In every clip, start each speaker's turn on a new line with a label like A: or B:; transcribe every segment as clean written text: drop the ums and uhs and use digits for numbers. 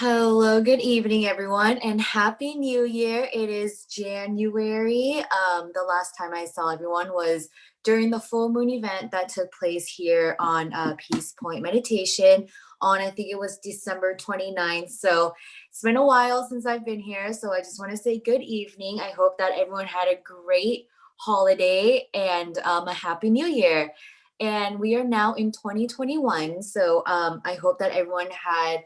A: Hello, good evening, everyone, and Happy New Year. It is January. The last time I saw everyone was during the full moon event that took place here on Peace Point Meditation on, I think it was December 29th. So it's been a while since I've been here. So I just want to say good evening. I hope that everyone had a great holiday and a Happy New Year. And we are now in 2021. So I hope that everyone had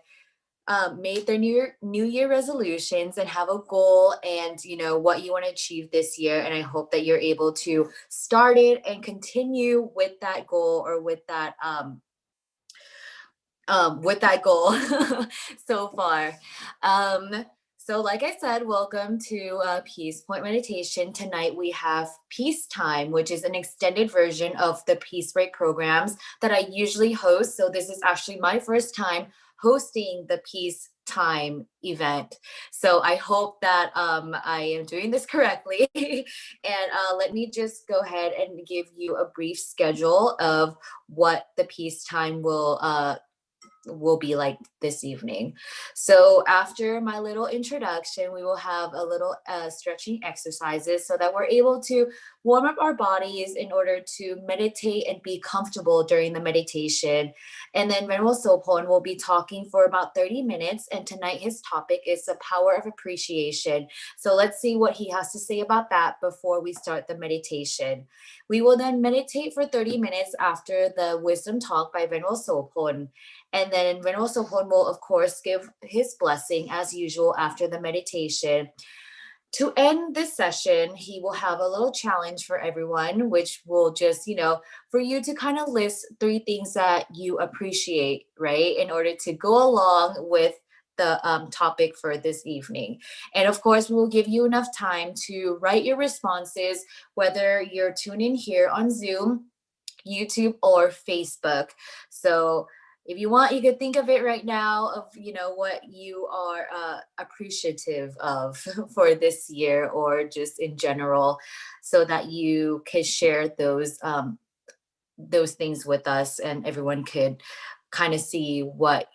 A: made their new year resolutions and have a goal and what you want to achieve this year, and I hope that you're able to start it and continue with that goal or with that goal so far. So like I said, welcome to Peace Point Meditation. Tonight we have Peace Time, which is an extended version of the Peace Break programs that I usually host. So this is actually my first time hosting the Peace Time event. So I hope that I am doing this correctly. And let me just go ahead and give you a brief schedule of what the Peace Time will be like this evening. So after my little introduction, we will have a little stretching exercises so that we're able to warm up our bodies in order to meditate and be comfortable during the meditation. And then Ven.Sophon will be talking for about 30 minutes. And tonight his topic is the power of appreciation. So let's see what he has to say about that before we start the meditation. We will then meditate for 30 minutes after the wisdom talk by Ven.Sophon. And then Ven.Sophon will, of course, give his blessing as usual after the meditation. To end this session, he will have a little challenge for everyone, which will just, for you to kind of list 3 things that you appreciate, right? In order to go along with the topic for this evening. And of course, we will give you enough time to write your responses, whether you're tuned in here on Zoom, YouTube, or Facebook. So if you want, you could think of it right now of, what you are appreciative of for this year or just in general, so that you can share those things with us and everyone could kind of see what,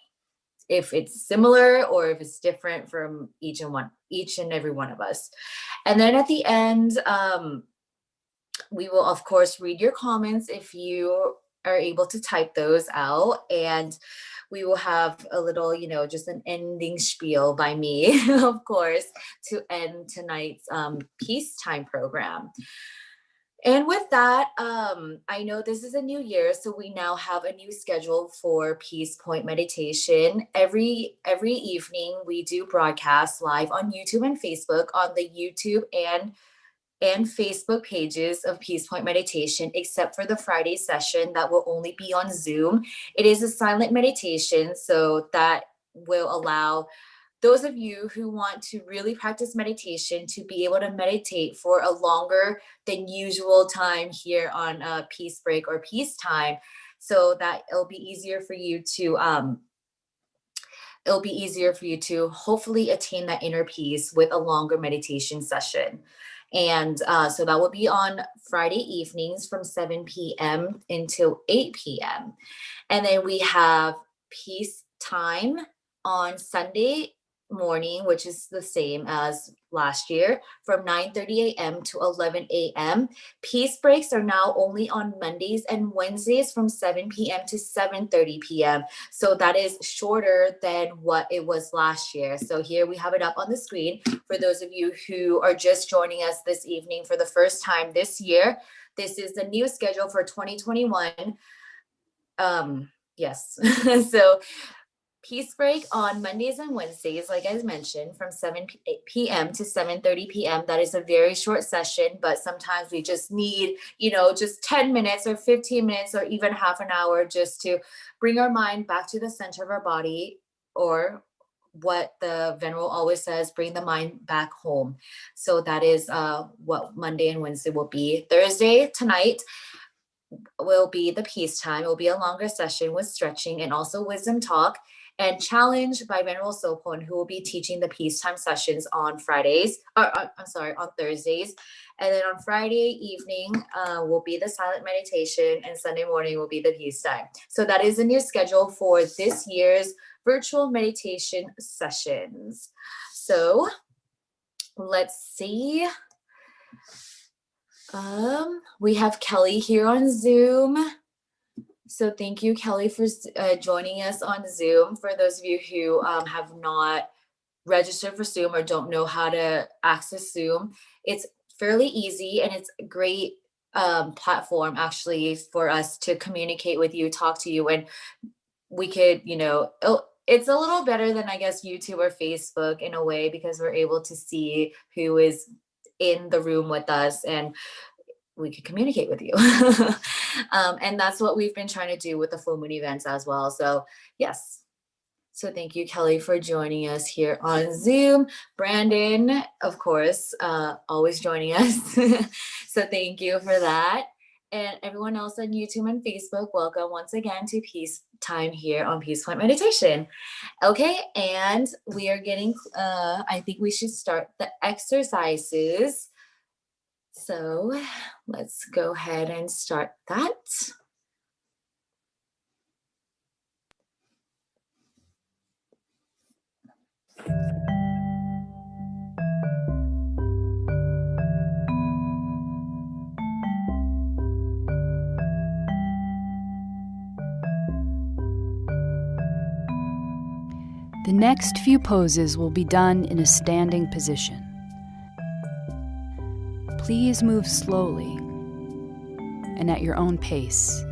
A: if it's similar or if it's different from each and every one of us. And then at the end, we will, of course, read your comments if you are able to type those out. And we will have a little, just an ending spiel by me, of course, to end tonight's Peacetime program. And with that, I know this is a new year, so we now have a new schedule for Peace Point Meditation. Every evening, we do broadcast live on YouTube and Facebook on the YouTube and Facebook pages of Peace Point Meditation, except for the Friday session that will only be on Zoom. It is a silent meditation, so that will allow those of you who want to really practice meditation to be able to meditate for a longer than usual time here on Peace Break or Peace Time, so that it'll be easier for you to hopefully attain that inner peace with a longer meditation session. And so that will be on Friday evenings from 7 p.m. until 8 p.m. And then we have Peace Time on Sunday morning, which is the same as last year, from 9:30 a.m. to 11 a.m. Peace breaks are now only on Mondays and Wednesdays from 7 p.m. to 7:30 p.m. So that is shorter than what it was last year. So here we have it up on the screen for those of you who are just joining us this evening for the first time this year. This is the new schedule for 2021. Yes. So Peace break on Mondays and Wednesdays, like I mentioned, from 7 p.m. to 7:30 p.m. That is a very short session, but sometimes we just need, just 10 minutes or 15 minutes or even half an hour just to bring our mind back to the center of our body, or what the Venerable always says, bring the mind back home. So that is what Monday and Wednesday will be. Thursday, tonight, will be the Peace Time. It will be a longer session with stretching and also wisdom talk. and Challenge by Ven.Sophon, who will be teaching the peacetime sessions on Fridays, on Thursdays. And then on Friday evening will be the silent meditation, and Sunday morning will be the peacetime. So that is a new schedule for this year's virtual meditation sessions. So let's see. We have Kelly here on Zoom. So thank you, Kelly, for joining us on Zoom. For those of you who have not registered for Zoom or don't know how to access Zoom, it's fairly easy, and it's a great platform actually for us to communicate with you, talk to you, and we could, it's a little better than, I guess, YouTube or Facebook in a way, because we're able to see who is in the room with us, and we could communicate with you. And that's what we've been trying to do with the full moon events as well. So yes. So thank you, Kelly, for joining us here on Zoom. Brandon, of course, always joining us. So thank you for that. And everyone else on YouTube and Facebook, welcome once again to Peace Time here on Peace Point Meditation. Okay, and we are getting, I think we should start the exercises. So let's go ahead and start that.
B: The next few poses will be done in a standing position. Please move slowly and at your own pace.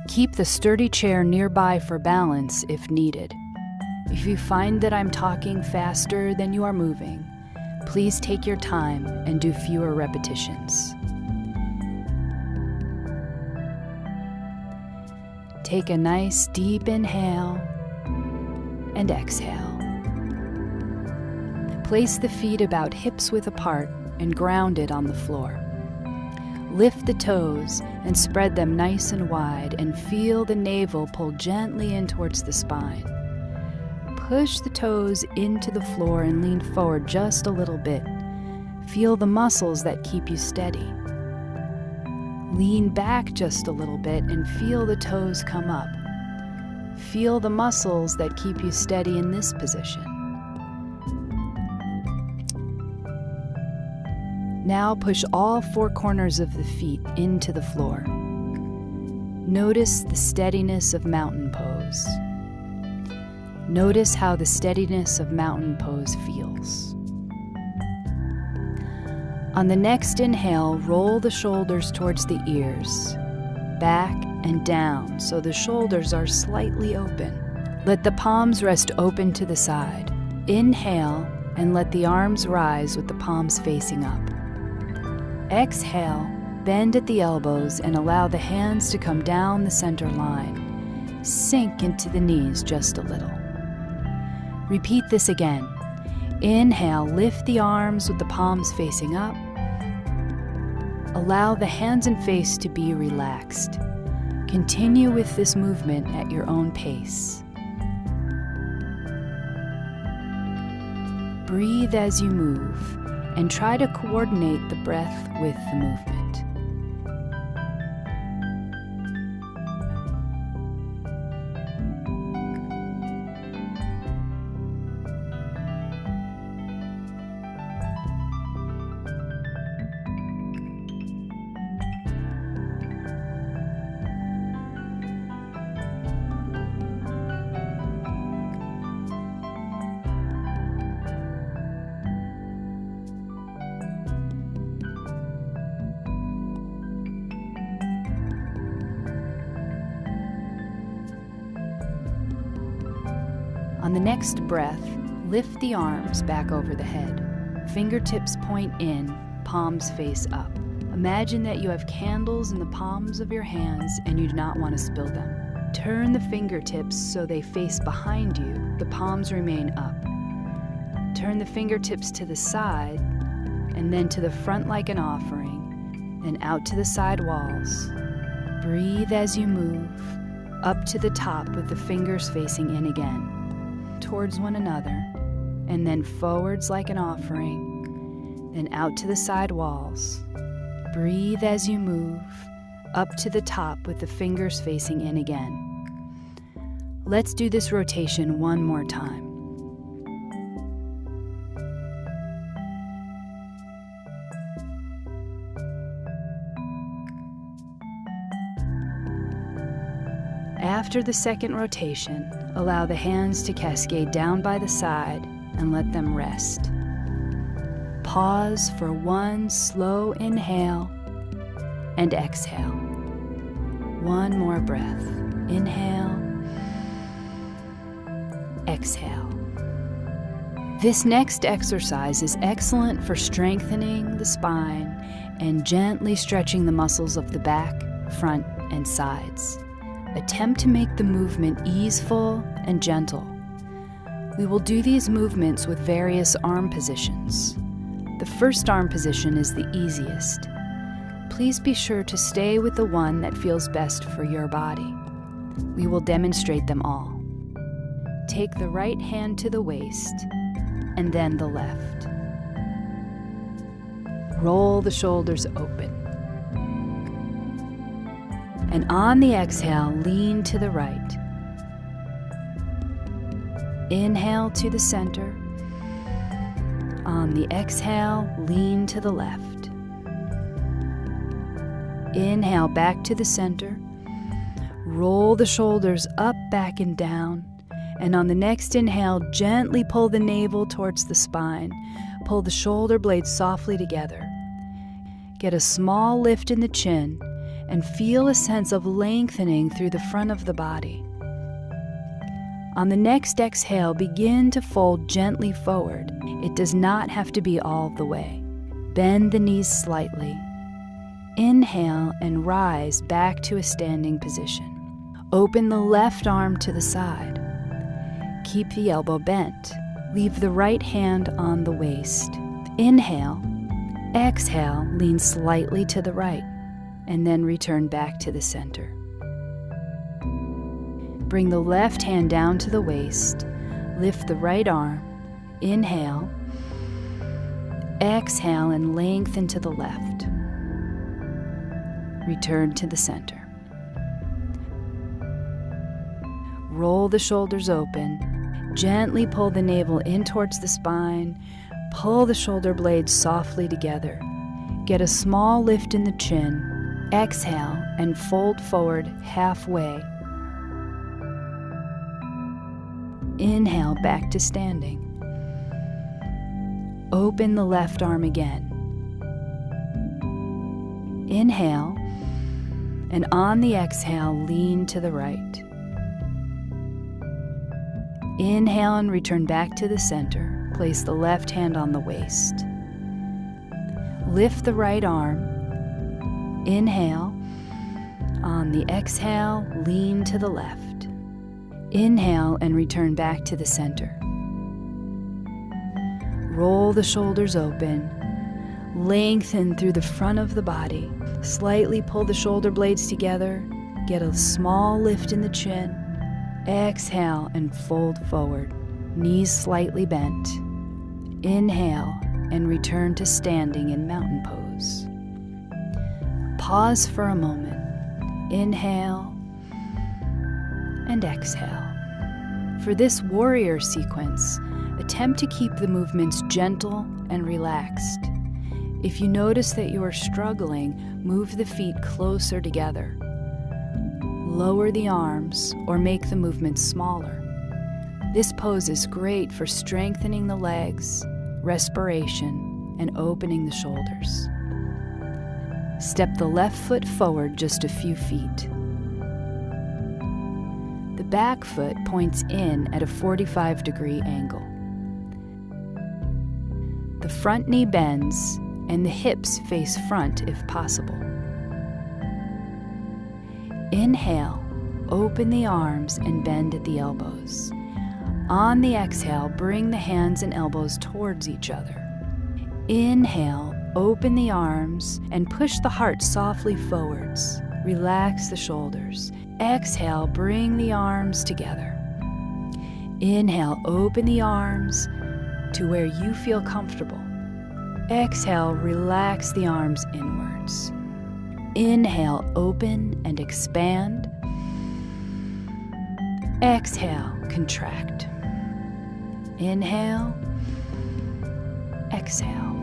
B: Keep the sturdy chair nearby for balance if needed. If you find that I'm talking faster than you are moving, please take your time and do fewer repetitions. Take a nice deep inhale and exhale. Place the feet about hips-width apart and grounded on the floor. Lift the toes and spread them nice and wide, and feel the navel pull gently in towards the spine. Push the toes into the floor and lean forward just a little bit. Feel the muscles that keep you steady. Lean back just a little bit and feel the toes come up. Feel the muscles that keep you steady in this position. Now push all four corners of the feet into the floor. Notice the steadiness of mountain pose. Notice how the steadiness of mountain pose feels. On the next inhale, roll the shoulders towards the ears, back and down so the shoulders are slightly open. Let the palms rest open to the side. Inhale and let the arms rise with the palms facing up. Exhale, bend at the elbows and allow the hands to come down the center line. Sink into the knees just a little. Repeat this again. Inhale, lift the arms with the palms facing up. Allow the hands and face to be relaxed. Continue with this movement at your own pace. Breathe as you move, and try to coordinate the breath with the movement. On the next breath, lift the arms back over the head. Fingertips point in, palms face up. Imagine that you have candles in the palms of your hands and you do not want to spill them. Turn the fingertips so they face behind you. The palms remain up. Turn the fingertips to the side and then to the front like an offering, then out to the side walls. Breathe as you move. up to the top with the fingers facing in again, towards one another, and then forwards like an offering, then out to the side walls. Breathe as you move, up to the top with the fingers facing in again. Let's do this rotation one more time. After the second rotation, allow the hands to cascade down by the side and let them rest. Pause for one slow inhale and exhale. One more breath. Inhale, exhale. This next exercise is excellent for strengthening the spine and gently stretching the muscles of the back, front, and sides. Attempt to make the movement easeful and gentle. We will do these movements with various arm positions. The first arm position is the easiest. Please be sure to stay with the one that feels best for your body. We will demonstrate them all. Take the right hand to the waist, and then the left. Roll the shoulders open. And on the exhale, lean to the right. Inhale to the center. On the exhale, lean to the left. Inhale back to the center. Roll the shoulders up, back, and down. And on the next inhale, gently pull the navel towards the spine. Pull the shoulder blades softly together. Get a small lift in the chin and feel a sense of lengthening through the front of the body. On the next exhale, begin to fold gently forward. It does not have to be all the way. Bend the knees slightly. Inhale and rise back to a standing position. Open the left arm to the side. Keep the elbow bent. Leave the right hand on the waist. Inhale. Exhale, lean slightly to the right, and then return back to the center. Bring the left hand down to the waist. Lift the right arm. Inhale. Exhale and lengthen to the left. Return to the center. Roll the shoulders open. Gently pull the navel in towards the spine. Pull the shoulder blades softly together. Get a small lift in the chin. Exhale and fold forward halfway. Inhale back to standing. Open the left arm again. Inhale, and on the exhale, lean to the right. Inhale and return back to the center. Place the left hand on the waist. Lift the right arm. Inhale. On the exhale, lean to the left. Inhale and return back to the center. Roll the shoulders open. Lengthen through the front of the body. Slightly pull the shoulder blades together. Get a small lift in the chin. Exhale and fold forward. Knees slightly bent. Inhale and return to standing in mountain pose. Pause for a moment. Inhale and exhale. For this warrior sequence, attempt to keep the movements gentle and relaxed. If you notice that you are struggling, move the feet closer together. Lower the arms or make the movement smaller. This pose is great for strengthening the legs, respiration, and opening the shoulders. Step the left foot forward just a few feet. The back foot points in at a 45-degree angle. The front knee bends and the hips face front if possible. Inhale, open the arms and bend at the elbows. On the exhale, bring the hands and elbows towards each other. Inhale, open the arms and push the heart softly forwards. Relax the shoulders. Exhale, bring the arms together. Inhale, open the arms to where you feel comfortable. Exhale, relax the arms inwards. Inhale, open and expand. Exhale, contract. Inhale, exhale.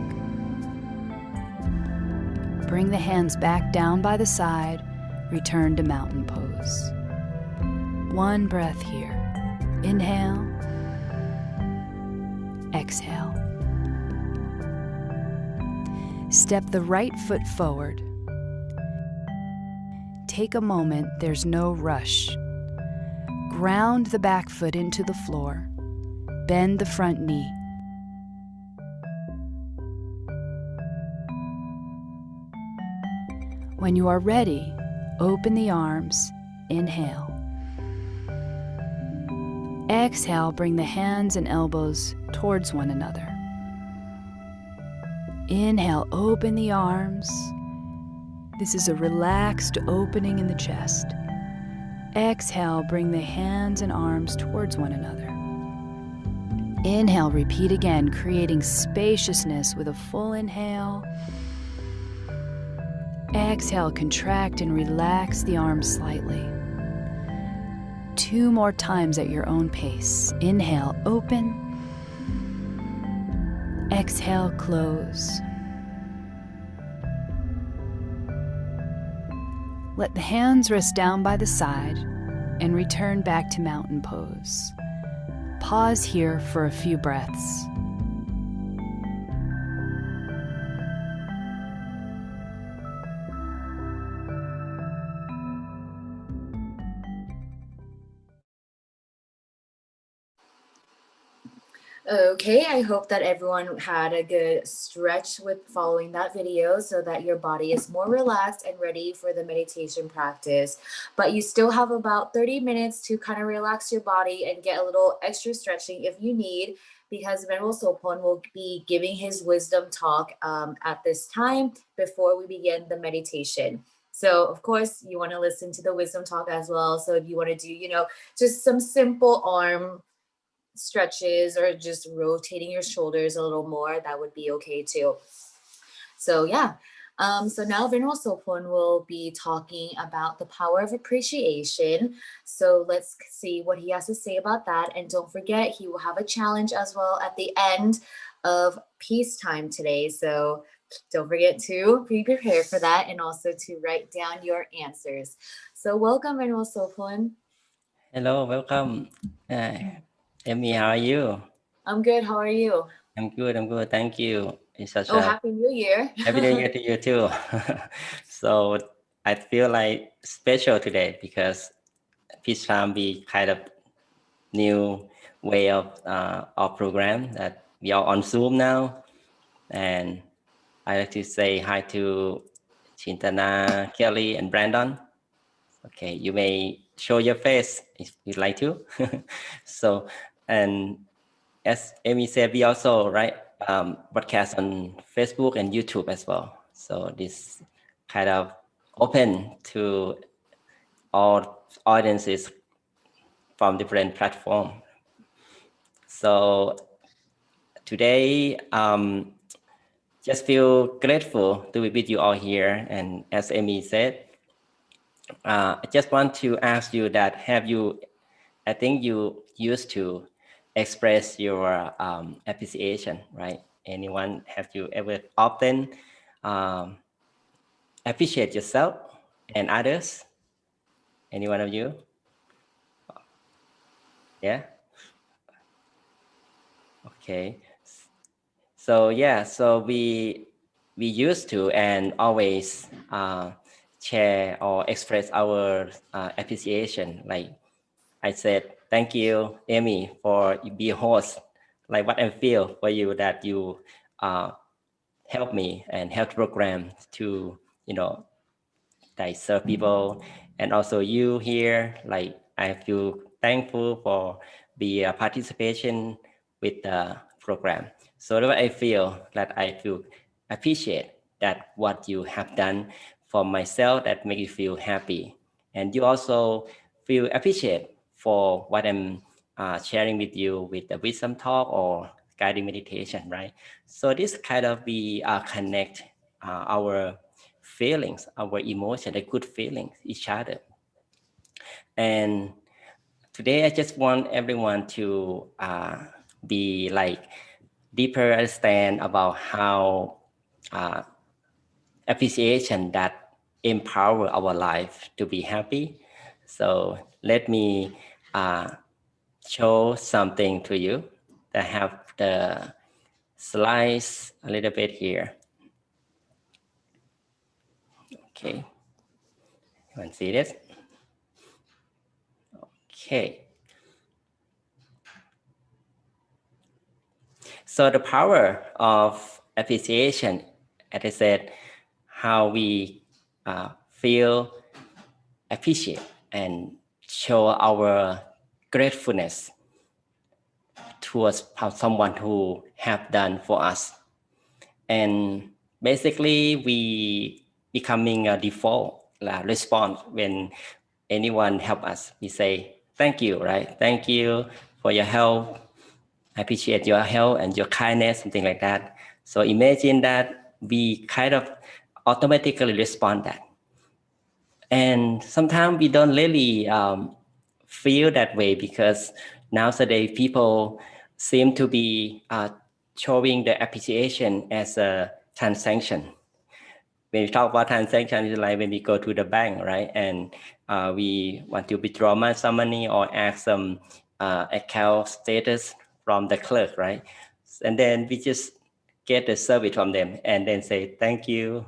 B: Bring the hands back down by the side. Return to mountain pose. One breath here. Inhale, exhale. Step the right foot forward. Take a moment, there's no rush. Ground the back foot into the floor. Bend the front knee. When you are ready, open the arms. Inhale. Exhale, bring the hands and elbows towards one another. Inhale, open the arms. This is a relaxed opening in the chest. Exhale, bring the hands and arms towards one another. Inhale, repeat again, creating spaciousness with a full inhale. Exhale, contract and relax the arms slightly. 2 more times at your own pace. Inhale, open. Exhale, close. Let the hands rest down by the side and return back to mountain pose. Pause here for a few breaths.
A: Okay, I hope that everyone had a good stretch with following that video so that your body is more relaxed and ready for the meditation practice. But you still have about 30 minutes to kind of relax your body and get a little extra stretching if you need, because Ven.Sophon will be giving his wisdom talk at this time before we begin the meditation. So, of course, you want to listen to the wisdom talk as well. So if you want to do, just some simple arm stretches or just rotating your shoulders a little more, that would be okay too. So yeah. So now Ven.Sophon will be talking about the power of appreciation. So let's see what he has to say about that. And don't forget, he will have a challenge as well at the end of peacetime today. So don't forget to be prepared for that and also to write down your answers. So welcome, Ven.Sophon.
C: Hello, welcome. Emmy, how are you?
A: I'm good. How are you?
C: I'm good. Thank you. It's such
A: Oh,
C: a
A: Happy New Year.
C: happy New Year to you too. So I feel like special today because peace time be kind of new way of our program that we are on Zoom now. And I like to say hi to Chintana, Kelly, and Brandon. Okay, you may show your face if you'd like to. So, and as Amy said, we also broadcast on Facebook and YouTube as well. So this kind of open to all audiences from different platforms. So today, just feel grateful to be with you all here. And as Amy said, I just want to ask you that I think you used to express your appreciation, right? Anyone, have you ever often appreciate yourself and others? Any one of you? Yeah. Okay. So yeah, so we used to and always share or express our appreciation. Like I said, thank you, Amy, for being host. Like what I feel for you that you help me and help program to, like serve people. And also you here, like I feel thankful for the participation with the program. So that I feel appreciate that what you have done for myself that make you feel happy. And you also feel appreciated for what I'm sharing with you with the wisdom talk or guided meditation, right? So this kind of we connect our feelings, our emotion, the good feelings, each other. And today I just want everyone to be like deeper understand about how appreciation that empower our life to be happy. So let me show something to you. I have the slides a little bit here. Okay, you want to see this? Okay. So the power of appreciation, as I said, how we feel appreciate and show our gratefulness towards someone who have done for us. And basically we becoming a default response when anyone help us. We say, thank you, right? Thank you for your help. I appreciate your help and your kindness, something like that. So imagine that we kind of automatically respond that. And sometimes we don't really feel that way because nowadays people seem to be showing the appreciation as a transaction. When we talk about transaction, it's like when we go to the bank, right? And we want to withdraw some money or ask some account status from the clerk, right? And then we just get the service from them and then say, thank you,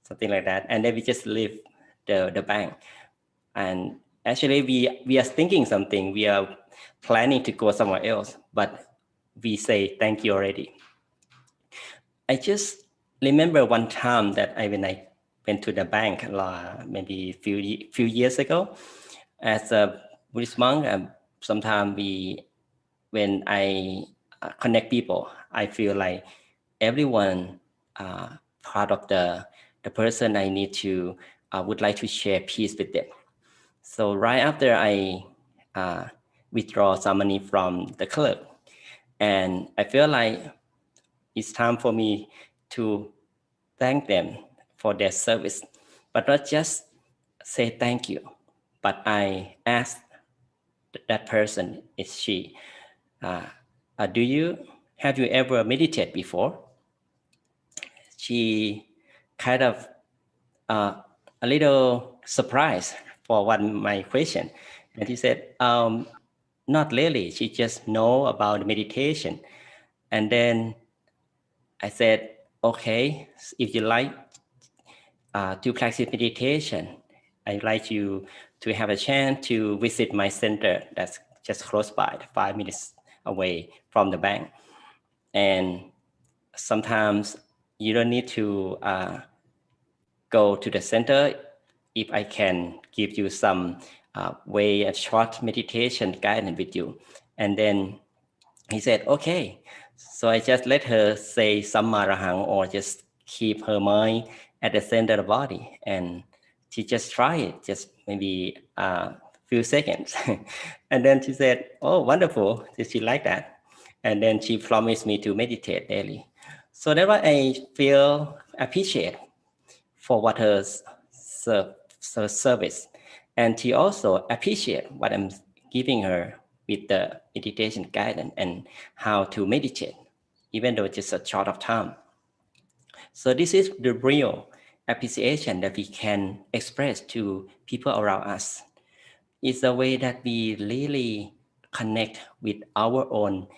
C: something like that. And then we just leave the bank. And actually we are thinking something, we are planning to go somewhere else, but we say thank you already. I just remember one time that when I went to the bank maybe few years ago as a Buddhist monk. Sometimes when I connect people, I feel like everyone part of the person I need to would like to share peace with them. So right after I withdraw some money from the clerk, and I feel like it's time for me to thank them for their service, but not just say thank you, but I ask that person, is she, have you ever meditated before? She kind of a little surprised for my question. And he said, not really. She just know about meditation. And then I said, okay, if you like to practice meditation, I'd like you to have a chance to visit my center that's just close by, 5 minutes away from the bank. And sometimes you don't need to go to the center. If I can give you some way of short meditation guidance with you. And then he said, okay. So I just let her say Sammarahang or just keep her mind at the center of the body. And she just tried it, just maybe a few seconds. And then she said, oh, wonderful. Did she like that? And then she promised me to meditate daily. So that's why I feel appreciate for what her service. And she also appreciate what I'm giving her with the meditation guidance and how to meditate, even though it's just a short of time. So this is the real appreciation that we can express to people around us. It's a way that we really connect with our own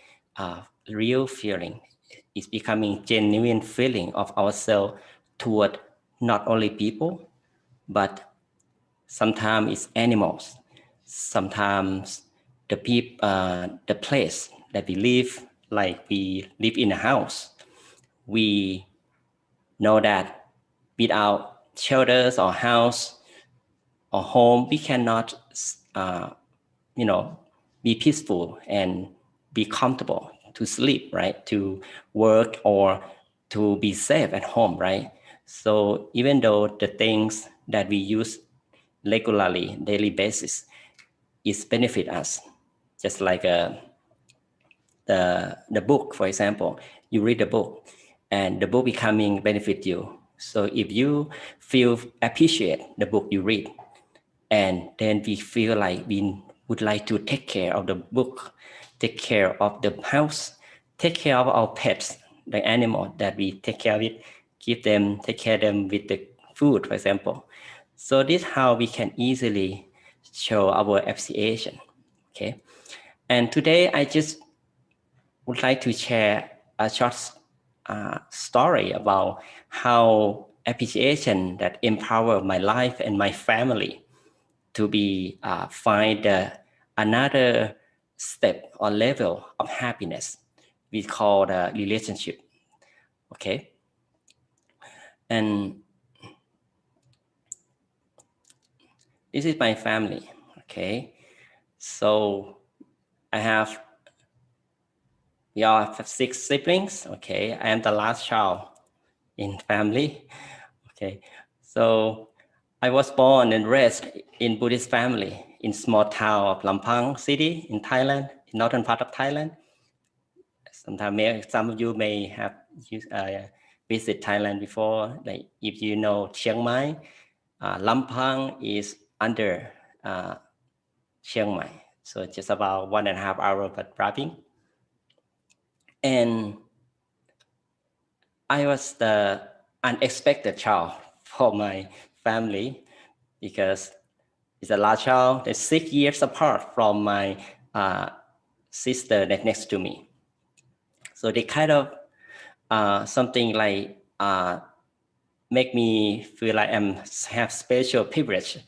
C: real feeling. It's becoming genuine feeling of ourselves toward not only people, but sometimes it's animals, sometimes the place that we live, like we live in a house. We know that without shelters or house or home, we cannot, be peaceful and be comfortable to sleep, right? To work or to be safe at home, right? So even though the things that we use regularly, daily basis, is benefit us, just like the book, for example, you read the book and the book becoming benefit you. So if you feel appreciate the book you read, and then we feel like we would like to take care of the book, take care of the house, take care of our pets, the animal that we take care of it, take care of them with the food, for example. So this is how we can easily show our appreciation. Okay. And today I just would like to share a short story about how appreciation that empower my life and my family to be find another step or level of happiness we call the relationship. Okay. And this is my family. Okay. So we all have 6 siblings. Okay. I am the last child in family. Okay. So I was born and raised in Buddhist family in small town of Lampang city in Thailand, in northern part of Thailand. Sometimes some of you may have visit Thailand before. Like if you know Chiang Mai, Lampang is under Chiang Mai. So just about 1.5 hours but driving. And I was the unexpected child for my family because it's a large child. They're 6 years apart from my sister that next to me. So they kind of something like make me feel like have special privilege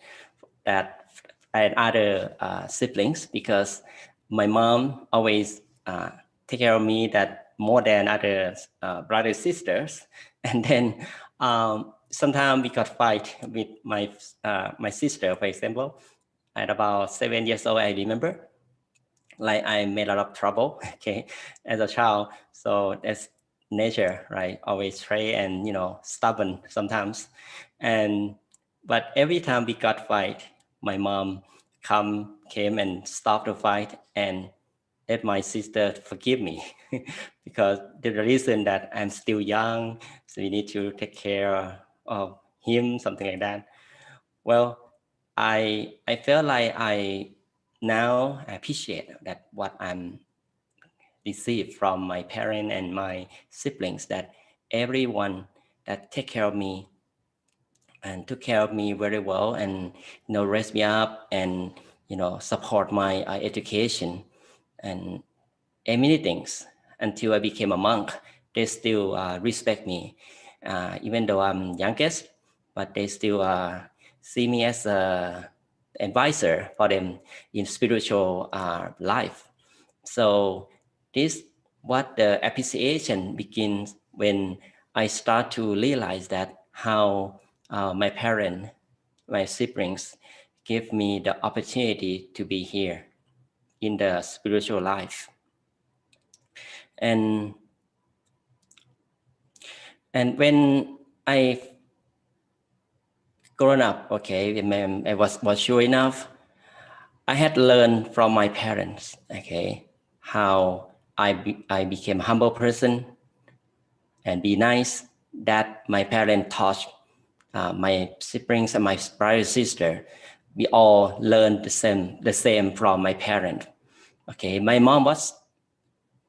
C: that and other siblings, because my mom always take care of me that more than other brothers sisters. And then sometimes we got fight with my sister, for example, at about 7 years old. I remember, like I made a lot of trouble, okay, as a child. So that's nature, right? Always stray and stubborn sometimes. But every time we got fight, my mom came and stopped the fight and let my sister forgive me because the reason that I'm still young, so we need to take care of him, something like that. Well, I felt like I now appreciate that what I'm received from my parents and my siblings, that everyone that take care of me and took care of me very well and raised me up and support my education and many things until I became a monk. They still respect me, even though I'm youngest, but they still see me as a advisor for them in spiritual life. So this what the appreciation begins when I start to realize that how my parents, my siblings, give me the opportunity to be here in the spiritual life. And when I grown up, okay, when I was mature enough, I had learned from my parents, okay, how I became a humble person and be nice. That my parents taught my siblings and my brother and sister. We all learned the same from my parents. Okay, my mom was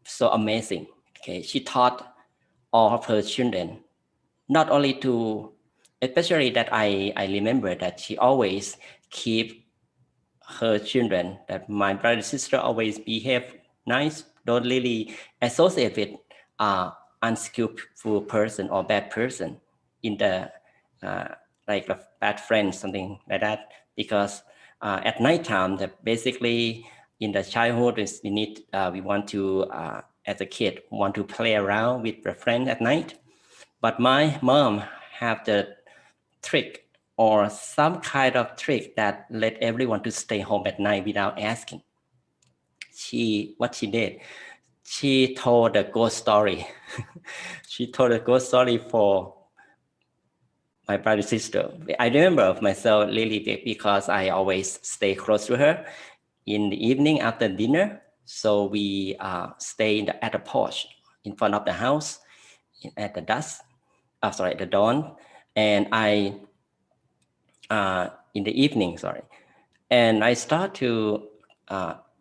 C: so amazing. Okay, she taught all of her children, not only to, especially that I remember that she always keep her children, that my brother and sister always behave nice, don't really associate with unskillful person or bad person in the like a bad friend, something like that. Because at nighttime, that basically in the childhood is we want to as a kid want to play around with a friend at night. But my mom have the trick or some kind of trick that let everyone to stay home at night without asking. What she did, she told a ghost story. She told a ghost story for my brother sister. I remember myself really because I always stay close to her in the evening after dinner. So we stay at the porch in front of the house at the dusk. At the dawn, and I in the evening. And I start to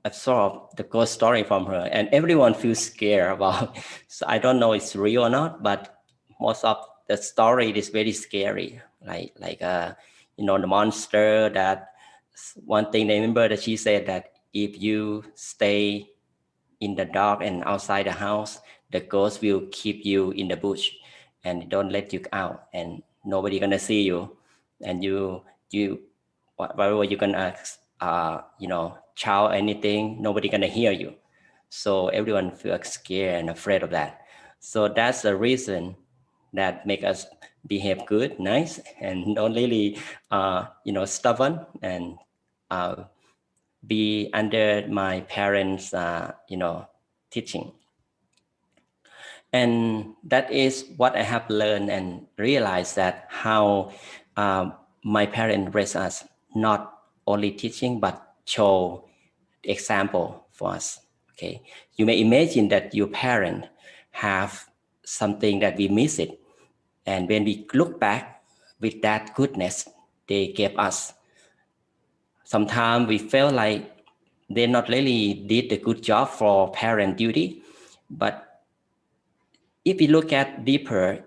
C: absorb the ghost story from her, and everyone feels scared about. So I don't know it's real or not, but most of the story is very scary, the monster. That one thing I remember that she said that if you stay in the dark and outside the house, the ghost will keep you in the bush and don't let you out, and nobody gonna see you, and you whatever you gonna shout anything, nobody gonna hear you. So everyone feels scared and afraid of that. So that's the reason that make us behave good, nice, and don't really stubborn and be under my parents teaching. And that is what I have learned and realized, that how my parents raised us, not only teaching but show the example for us. Okay, you may imagine that your parent have something that we miss it, and when we look back with that goodness they gave us, sometimes we feel like they not really did a good job for parent duty. But if we look at deeper,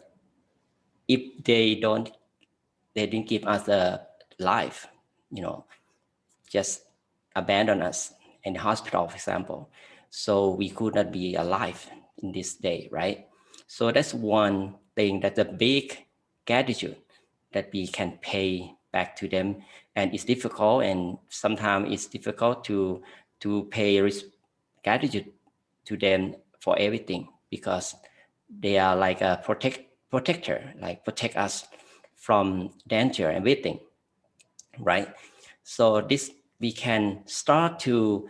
C: if they didn't give us a life, just abandon us in the hospital, for example, so we could not be alive in this day, right? So that's one thing, that's a big gratitude that we can pay back to them. And it's difficult, and sometimes it's difficult to pay gratitude to them for everything, because they are like a protector, like protect us from danger and everything, right? So this, we can start to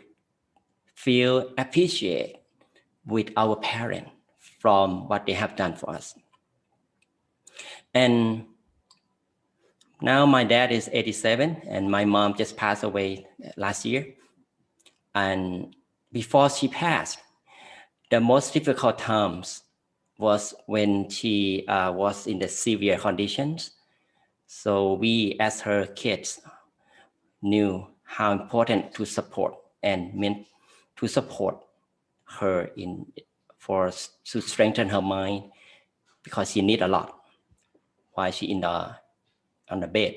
C: feel appreciate with our parents from what they have done for us. And now my dad is 87 and my mom just passed away last year. And before she passed, the most difficult times was when she was in the severe conditions. So we, as her kids, knew how important to support and meant to support her to strengthen her mind, because she need a lot while she on the bed.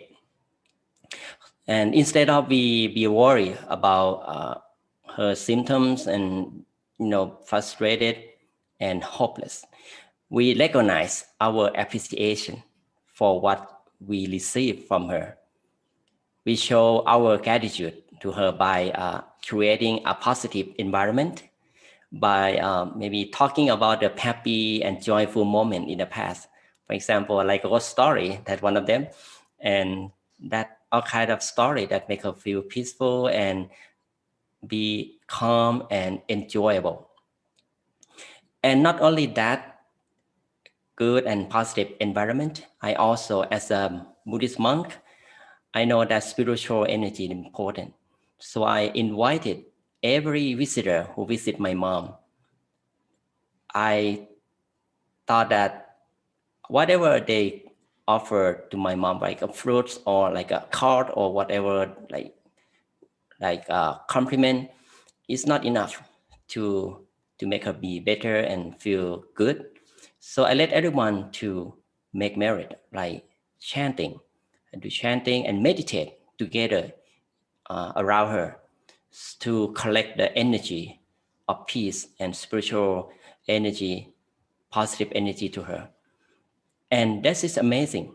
C: And instead of we be worried about her symptoms and frustrated and hopeless, we recognize our appreciation for what we receive from her. We show our gratitude to her by creating a positive environment, by maybe talking about the happy and joyful moment in the past. For example, like a ghost story, that one of them, and that all kind of story that make her feel peaceful and be calm and enjoyable. And not only that good and positive environment, I also, as a Buddhist monk, I know that spiritual energy is important. So I invited every visitor who visit my mom. I thought that whatever they offer to my mom, like a fruits or like a card or whatever, like a compliment, is not enough to make her be better and feel good. So I let everyone to make merit, like chanting, and do chanting and meditate together around her, to collect the energy of peace and spiritual energy, positive energy to her. And this is amazing,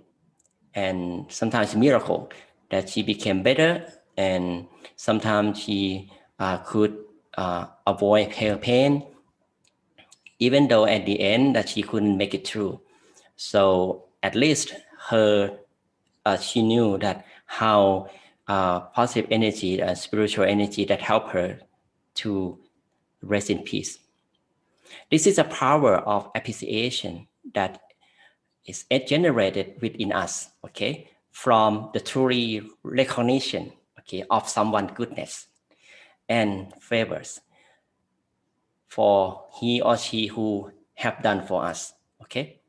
C: and sometimes miracle, that she became better, and sometimes she could avoid her pain, even though at the end that she couldn't make it through. So at least she knew that how positive energy and spiritual energy that helped her to rest in peace. This is a power of appreciation that is generated within us, okay, from the truly recognition, okay, of someone's goodness and favors for he or she who have done for us, okay.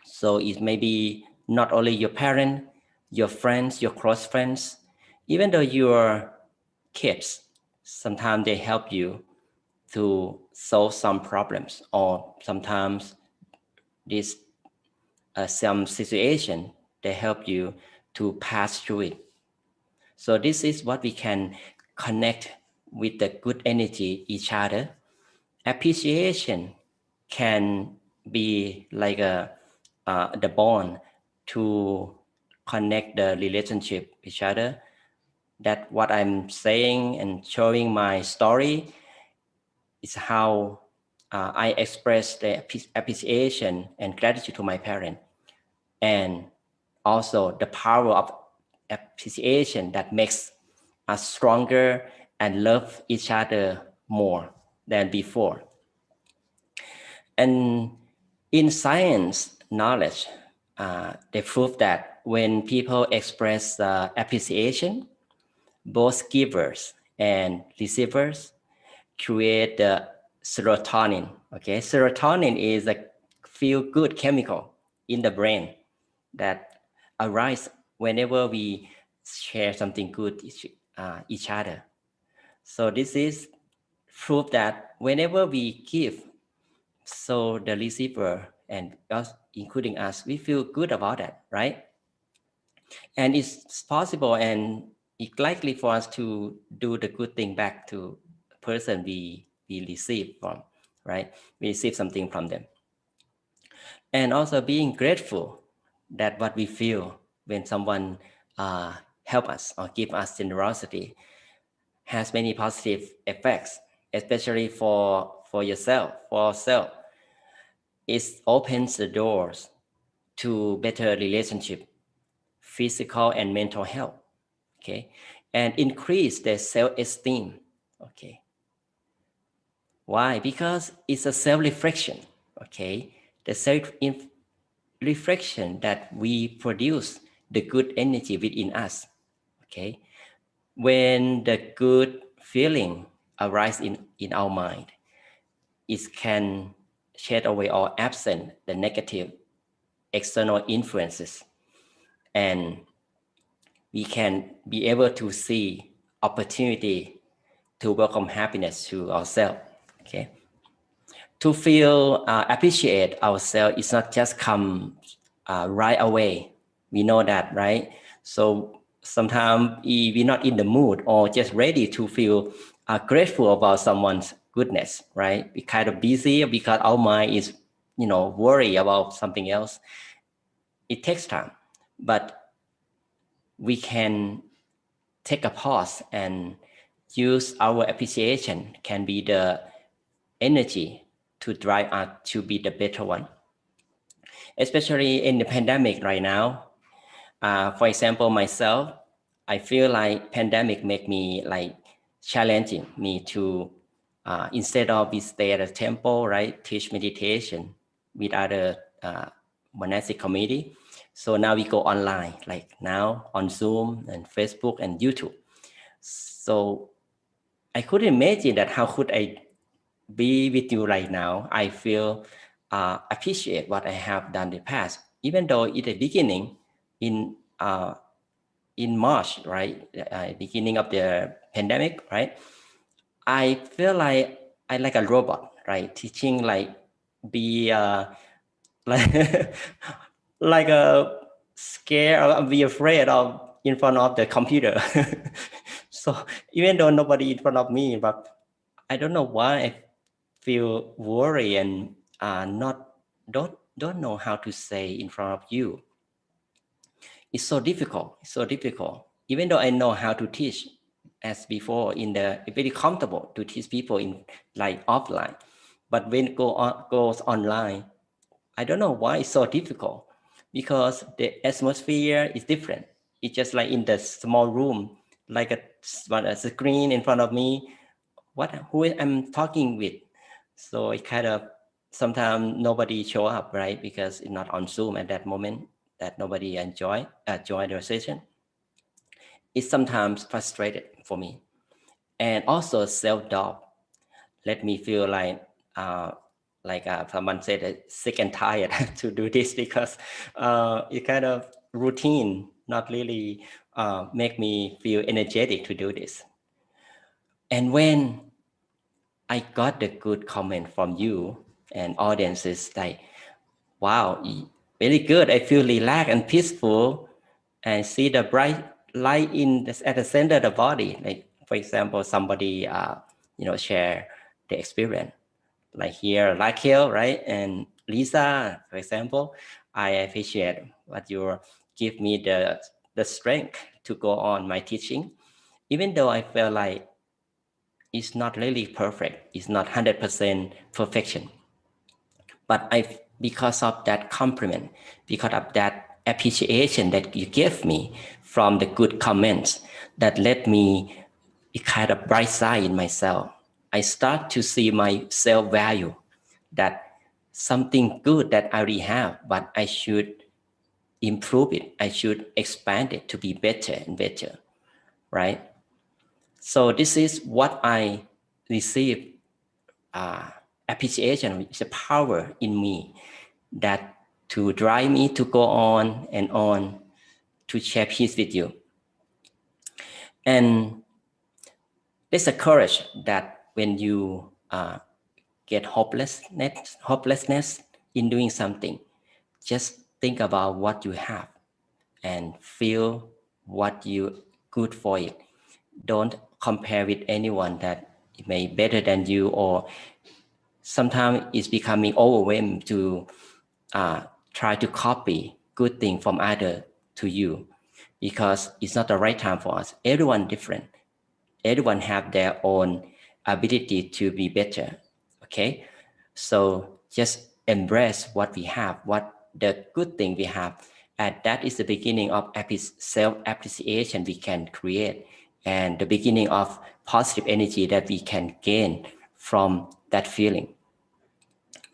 C: So it may be not only your parent, your friends, your close friends, even though your kids, sometimes they help you to solve some problems, or sometimes this some situation they help you to pass through it. So this is what we can connect with the good energy each other. Appreciation can be like the bond to connect the relationship each other. That what I'm saying and showing my story is how I express the appreciation and gratitude to my parent, and also the power of appreciation that makes us stronger and love each other more than before. And in science knowledge, they prove that when people express appreciation, both givers and receivers create the serotonin. Okay, serotonin is a feel-good chemical in the brain that arise whenever we share something good each other. So this is proof that whenever we give, so the receiver and us, including us, we feel good about that, right? And it's possible and it's likely for us to do the good thing back to the person we receive from, right? We receive something from them. And also being grateful that what we feel when someone help us or give us generosity has many positive effects, especially for yourself, for ourselves. It opens the doors to better relationship, physical and mental health, okay, and increase their self-esteem, okay. Why? Because it's a self-reflection, okay. The self-reflection that we produce the good energy within us, okay. When the good feeling arises in our mind, it can shed away or absent the negative external influences, and we can be able to see opportunity to welcome happiness to ourselves, okay. To feel appreciate ourselves is not just come right away. We know that, right? So sometimes we're not in the mood or just ready to feel grateful about someone's goodness, right? We kind of busy because our mind is, worry about something else. It takes time, but we can take a pause and use our appreciation can be the energy to drive us to be the better one. Especially in the pandemic right now. For example, myself, I feel like pandemic make me like challenging me to, instead of we stay at a temple, right, teach meditation with other monastic community. So now we go online, like now on Zoom and Facebook and YouTube. So I couldn't imagine that how could I be with you right now. I feel appreciate what I have done in the past, even though in the beginning, in March, right, beginning of the pandemic, right, I feel like I like a robot, right, teaching like be like like a scare or be afraid of in front of the computer. So even though nobody in front of me, but I don't know why I feel worry and don't know how to say in front of you. It's so difficult. It's so difficult. Even though I know how to teach as before very comfortable to teach people in like offline, but when it goes online, I don't know why it's so difficult, because the atmosphere is different. It's just like in the small room, like a screen in front of me. Who I'm talking with. So it kind of sometimes nobody show up, right? Because it's not on Zoom at that moment, that nobody join the session. It's sometimes frustrated for me. And also self-doubt let me feel like someone said, sick and tired to do this, because it kind of routine, not really make me feel energetic to do this. And when I got the good comment from you and audiences, like, wow, very good. I feel relaxed and peaceful, and see the bright light at the center of the body. Like, for example, somebody share the experience. Like here, Raquel, right? And Lisa, for example, I appreciate what you give me the strength to go on my teaching, even though I feel like it's not really perfect. It's not 100% perfection. But because of that compliment, because of that appreciation that you gave me from the good comments, that let me a kind of bright side in myself. I start to see my self-value, that something good that I already have, but I should improve it. I should expand it to be better and better, right? So this is what I receive, appreciation, which is a power in me that to drive me to go on and on to share peace with you. And there's a courage that when you get hopelessness in doing something, just think about what you have and feel what you good for it. Don't compare with anyone that may better than you, or sometimes it's becoming overwhelmed to try to copy good thing from other to you, because it's not the right time for us. Everyone different. Everyone have their own ability to be better. Okay, so just embrace what we have, what the good thing we have, and that is the beginning of self-appreciation we can create, and the beginning of positive energy that we can gain from that feeling.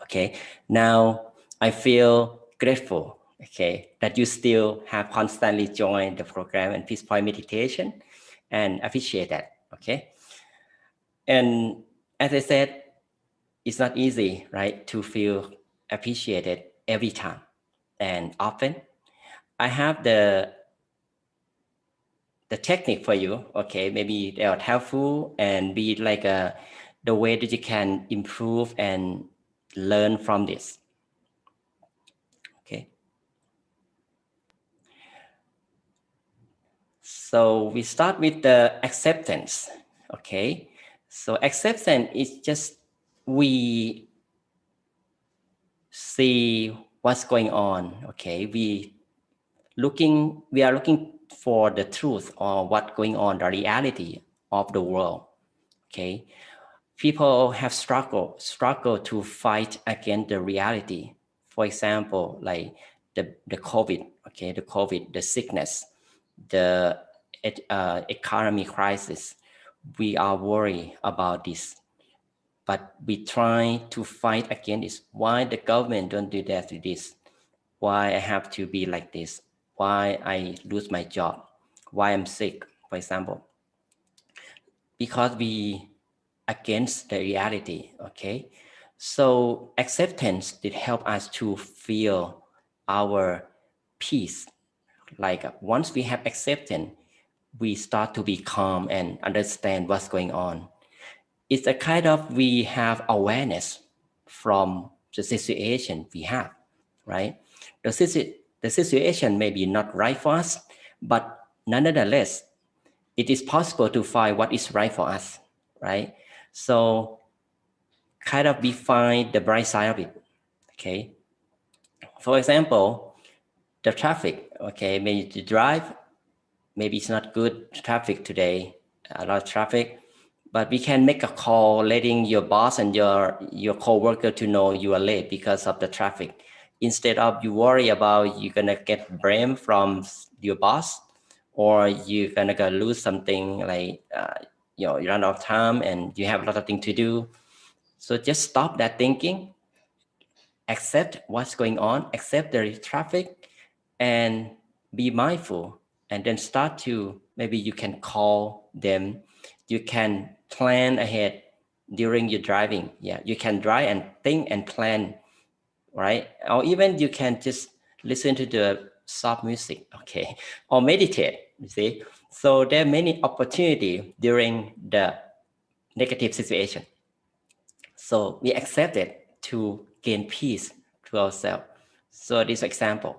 C: Okay, now I feel grateful, okay, that you still have constantly joined the program and Peace Point Meditation, and appreciate that. Okay, and as I said, it's not easy, right, to feel appreciated every time and often. I have the technique for you. Okay, maybe they are helpful and be like the way that you can improve and learn from this. Okay. So we start with the acceptance. Okay. So acceptance is just we see what's going on. Okay. We are looking for the truth or what's going on, the reality of the world. Okay. People have struggled to fight against the reality. For example, like the COVID, okay, the sickness, the economy crisis. We are worried about this, but we try to fight against this. Why the government don't do that to this? Why I have to be like this? Why I lose my job? Why I'm sick, for example? Because we against the reality, okay? So acceptance did help us to feel our peace. Like once we have acceptance, we start to be calm and understand what's going on. It's a kind of, we have awareness from the situation we have, right? The situation may be not right for us, but nonetheless, it is possible to find what is right for us, right? So kind of we find the bright side of it, okay? For example, the traffic, okay, maybe to drive, maybe it's not good traffic today, a lot of traffic, but we can make a call letting your boss and your coworker to know you are late because of the traffic. Instead of you worry about you're gonna get blamed from your boss, or you're gonna go lose something, like you run out of time and you have a lot of things to do. So just stop that thinking accept what's going on, accept the traffic, and be mindful, and then start to, maybe you can call them, you can plan ahead during your driving. Yeah, you can drive and think and plan, right? Or even you can just listen to the soft music, okay, or meditate, you see. So there are many opportunities during the negative situation. So we accept it to gain peace to ourselves. So this example,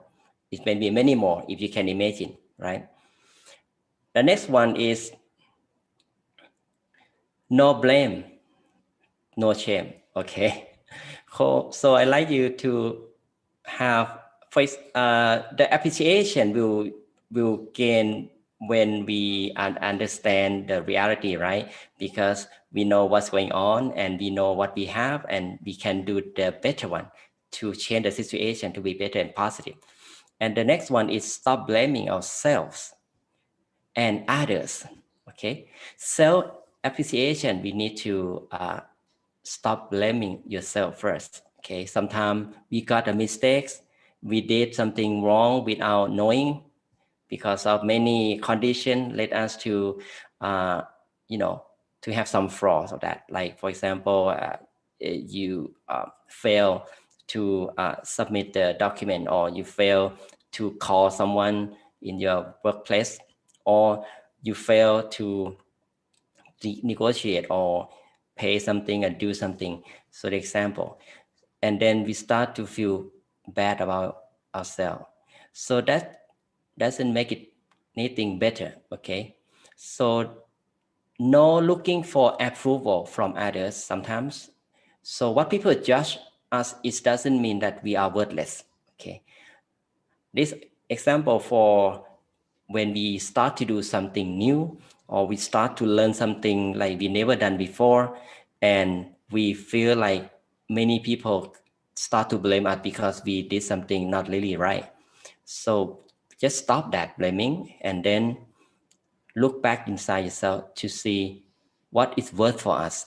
C: it may be many more if you can imagine, right? The next one is no blame, no shame. Okay. So I like you to have first, the appreciation will gain when we understand the reality, right? Because we know what's going on and we know what we have, and we can do the better one to change the situation to be better and positive. And the next one is stop blaming ourselves and others. Okay, self appreciation, we need to stop blaming yourself first. Okay, sometimes we got a mistakes, we did something wrong without knowing, because of many conditions led us to you know, to have some flaws of that. Like for example, you fail to submit the document, or you fail to call someone in your workplace, or you fail to negotiate or pay something and do something. So the example, and then we start to feel bad about ourselves. So that doesn't make it anything better. Okay, so no looking for approval from others sometimes. So what people judge us, it doesn't mean that we are worthless. Okay, this example for when we start to do something new, or we start to learn something like we never done before, and we feel like many people start to blame us because we did something not really right. So just stop that blaming, and then look back inside yourself to see what is worth for us.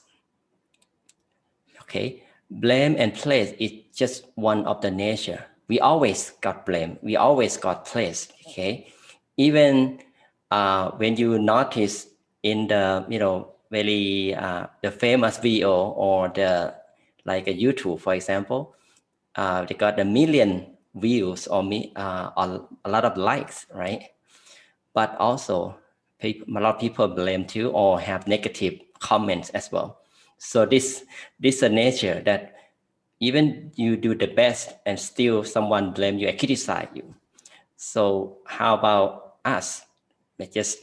C: Okay, blame and praise is just one of the nature. We always got blame, we always got praise. Okay, even when you notice in the, you know, very the famous video, or the like a YouTube, for example, they got a million views, or a lot of likes, right? But also a lot of people blame too, or have negative comments as well. So this is a nature that even you do the best and still someone blame you and criticize you. So how about us? We're just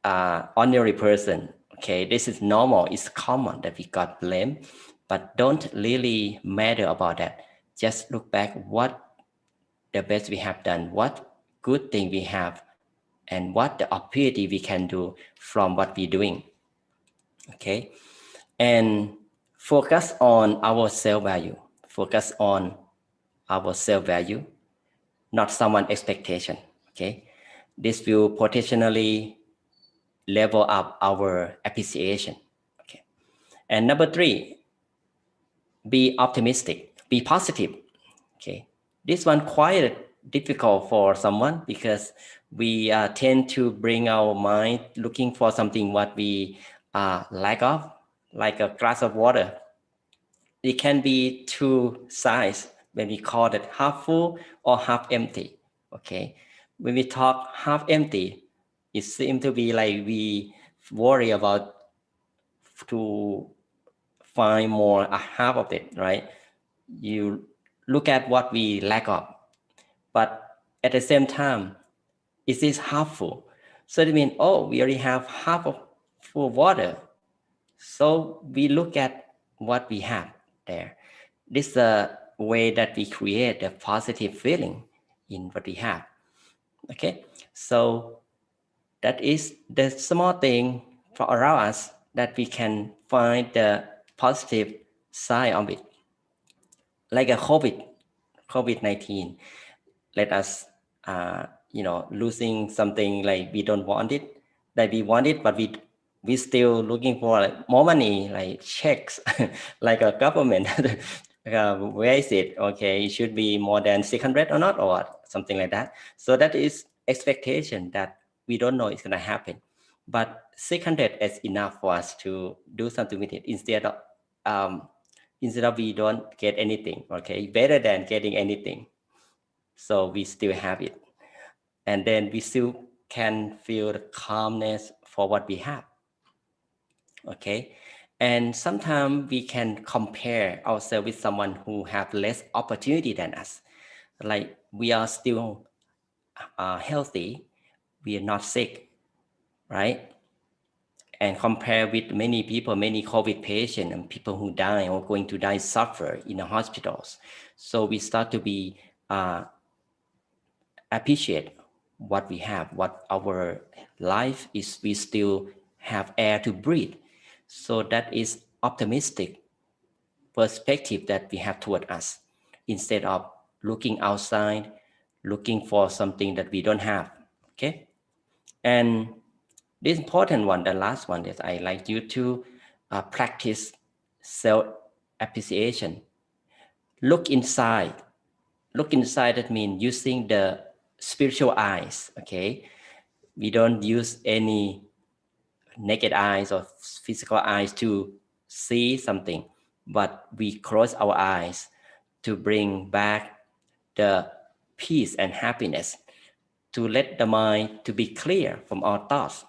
C: ordinary person. Okay, this is normal, it's common that we got blamed, but don't really matter about that. Just look back what the best we have done, what good thing we have, and what the opportunity we can do from what we're doing. Okay, and focus on our self-value. Focus on our self-value, not someone's expectation. Okay, this will potentially level up our appreciation. Okay, and number 3, be optimistic, be positive. Okay, this one quite difficult for someone, because we tend to bring our mind looking for something what we lack of, like a glass of water. It can be two sides when we call it half full or half empty. Okay, when we talk half empty, it seems to be like we worry about to find more a half of it, right? You look at what we lack of, but at the same time, it is half full. So it means, oh, we already have half of full water. So we look at what we have there. This is a way that we create a positive feeling in what we have. Okay, so that is the small thing for around us that we can find the positive side of it. Like a COVID-19, let us, losing something like we don't want it, like we want it, but we still looking for like more money, like checks, like a government where is it? Okay, it should be more than 600 or not, or what? Something like that. So that is expectation that we don't know it's going to happen. But 600 is enough for us to do something with it instead of we don't get anything. Okay, better than getting anything. So we still have it. And then we still can feel the calmness for what we have. Okay, and sometimes we can compare ourselves with someone who have less opportunity than us. Like we are still healthy, we are not sick, right? And compare with many people, many COVID patients and people who die or going to die, suffer in the hospitals. So we start to be appreciate what we have, what our life is. We still have air to breathe. So that is optimistic perspective that we have toward us, instead of looking outside, looking for something that we don't have. Okay, and this important one, the last one, that I like you to practice self appreciation. Look inside. Look inside, that means using the spiritual eyes. Okay, we don't use any naked eyes or physical eyes to see something, but we close our eyes to bring back the peace and happiness, to let the mind to be clear from our thoughts.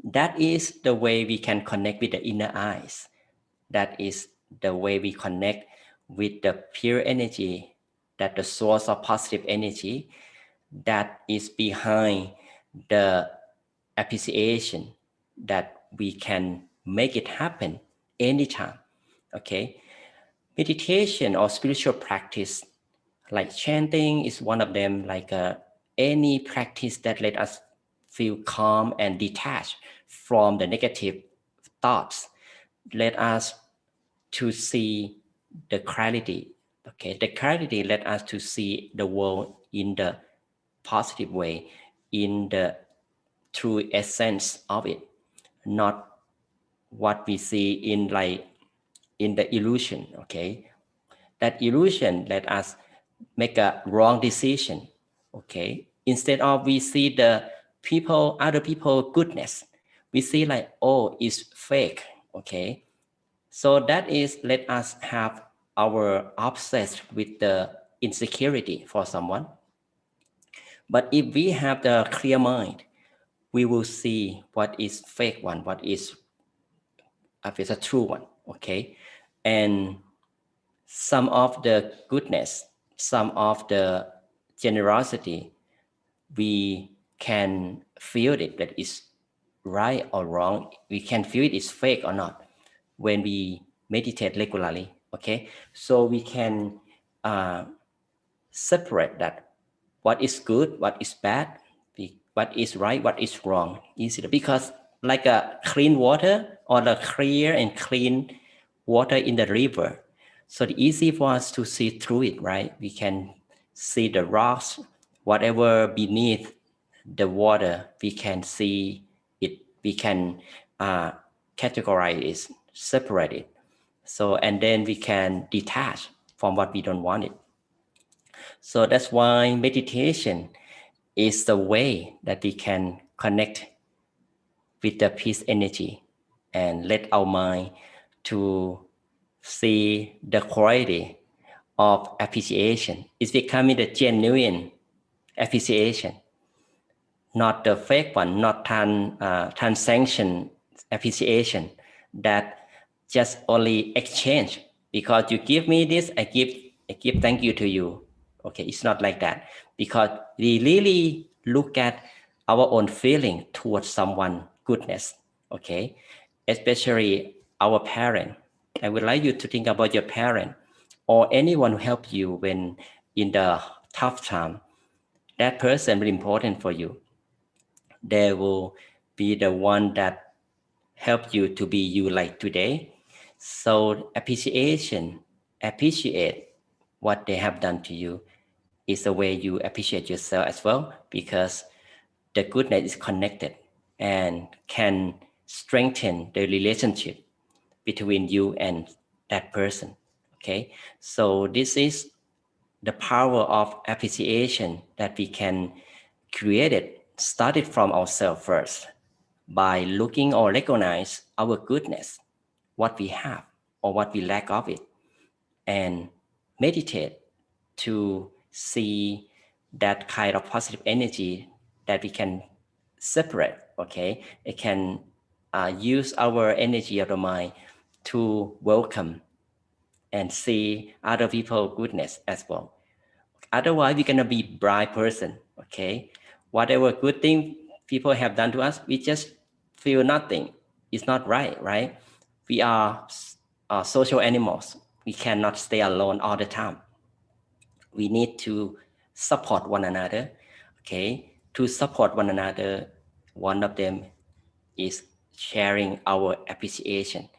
C: That is the way we can connect with the inner eyes. That is the way we connect with the pure energy, that the source of positive energy that is behind the appreciation, that we can make it happen anytime. Okay, meditation or spiritual practice like chanting is one of them. Like any practice that let us feel calm and detached from the negative thoughts, let us to see the clarity. Okay, the clarity let us to see the world in the positive way, in the true essence of it, not what we see in the illusion. Okay, that illusion let us make a wrong decision. Okay, instead of we see the other people goodness, we see like, oh, it's fake. Okay, so that is let us have our obsessed with the insecurity for someone. But if we have the clear mind, we will see what is fake one, what is a true one. Okay, and some of the goodness, some of the generosity, we can feel it, that is right or wrong. We can feel it is fake or not when we meditate regularly. Okay, so we can separate that, what is good, what is bad, what is right, what is wrong easily, because like a clean water or the clear and clean water in the river, so it's easy for us to see through it, right? We can see the rocks, whatever beneath the water, we can see it, we can categorize it, separate it. So, and then we can detach from what we don't want it. So that's why meditation is the way that we can connect with the peace energy and let our mind to see the quality of appreciation. It's becoming the genuine appreciation, not the fake one, not transaction appreciation that just only exchange. Because you give me this, I give thank you to you. Okay, it's not like that, because we really look at our own feeling towards someone goodness. Okay, especially our parent. I would like you to think about your parent or anyone who helped you when in the tough time. That person is important for you. They will be the one that help you to be you like today. So appreciate what they have done to you is the way you appreciate yourself as well, because the goodness is connected and can strengthen the relationship between you and that person. Okay, so this is the power of appreciation that we can create it, start it from ourselves first by looking or recognize our goodness, what we have or what we lack of it, and meditate to see that kind of positive energy that we can separate. Okay, it can use our energy of the mind to welcome and see other people's goodness as well. Otherwise, we're gonna be blind person. Okay, whatever good thing people have done to us, we just feel nothing. It's not right, right? We are social animals. We cannot stay alone all the time. We need to support one another. Okay, to support one another, one of them is sharing our appreciation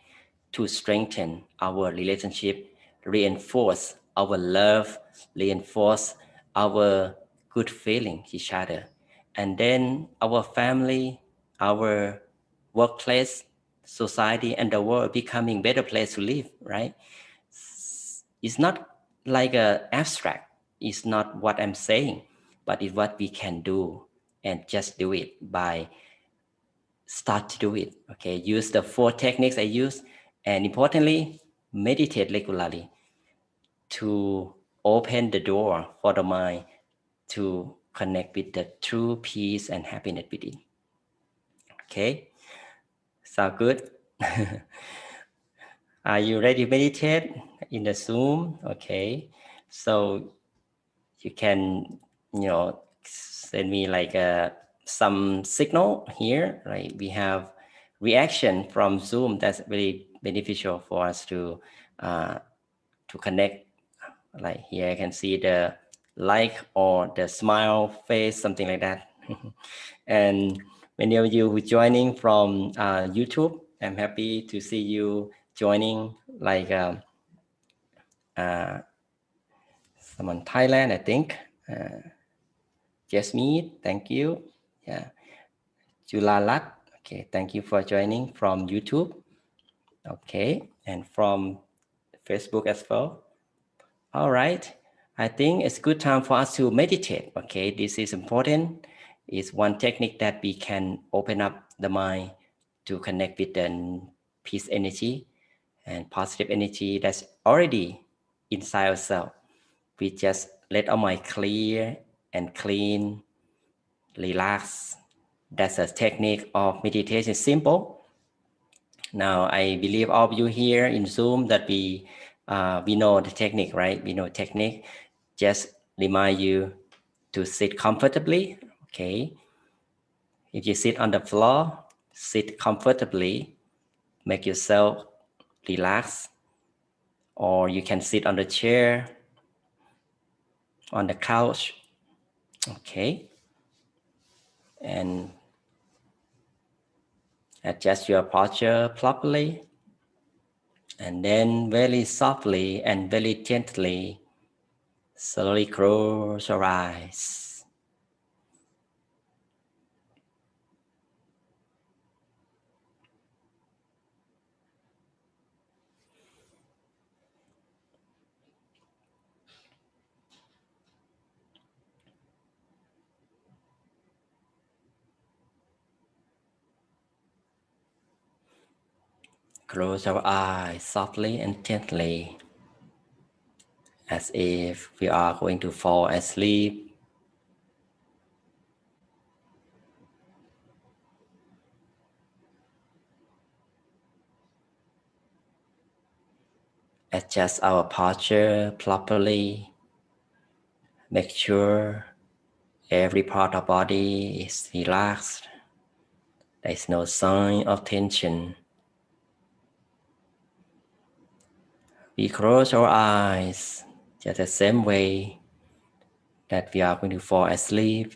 C: to strengthen our relationship, reinforce our love, reinforce our good feeling each other. And then our family, our workplace, society, and the world becoming better place to live, right? It's not like a abstract. It's not what I'm saying, but it's what we can do, and just do it by start to do it. Okay, use the 4 techniques I use, and importantly, meditate regularly to open the door for the mind to connect with the true peace and happiness within. Okay, sound good? Are you ready to meditate in the Zoom? Okay, so you can, send me like some signal here, right? We have reaction from Zoom that's very beneficial for us to connect. Like here I can see the like or the smile face, something like that. And many of you who joining from YouTube, I'm happy to see you joining, like someone Thailand, I think. Jasmine, thank you. Yeah, Julalat, okay, thank you for joining from YouTube. Okay, and from Facebook as well. All right, I think it's good time for us to meditate. Okay, this is important. It's one technique that we can open up the mind to connect with the peace energy and positive energy that's already inside ourselves. We just let our mind clear and clean, relax. That's a technique of meditation, simple. Now, I believe all of you here in Zoom that we know the technique, right? We know technique. Just remind you to sit comfortably. Okay. If you sit on the floor, sit comfortably. Make yourself relax. Or you can sit on the chair, on the couch. Okay. And adjust your posture properly. And then very softly and very gently, slowly close your eyes. Close our eyes softly and gently, as if we are going to fall asleep. Adjust our posture properly. Make sure every part of body is relaxed. There is no sign of tension. We close our eyes just the same way that we are going to fall asleep,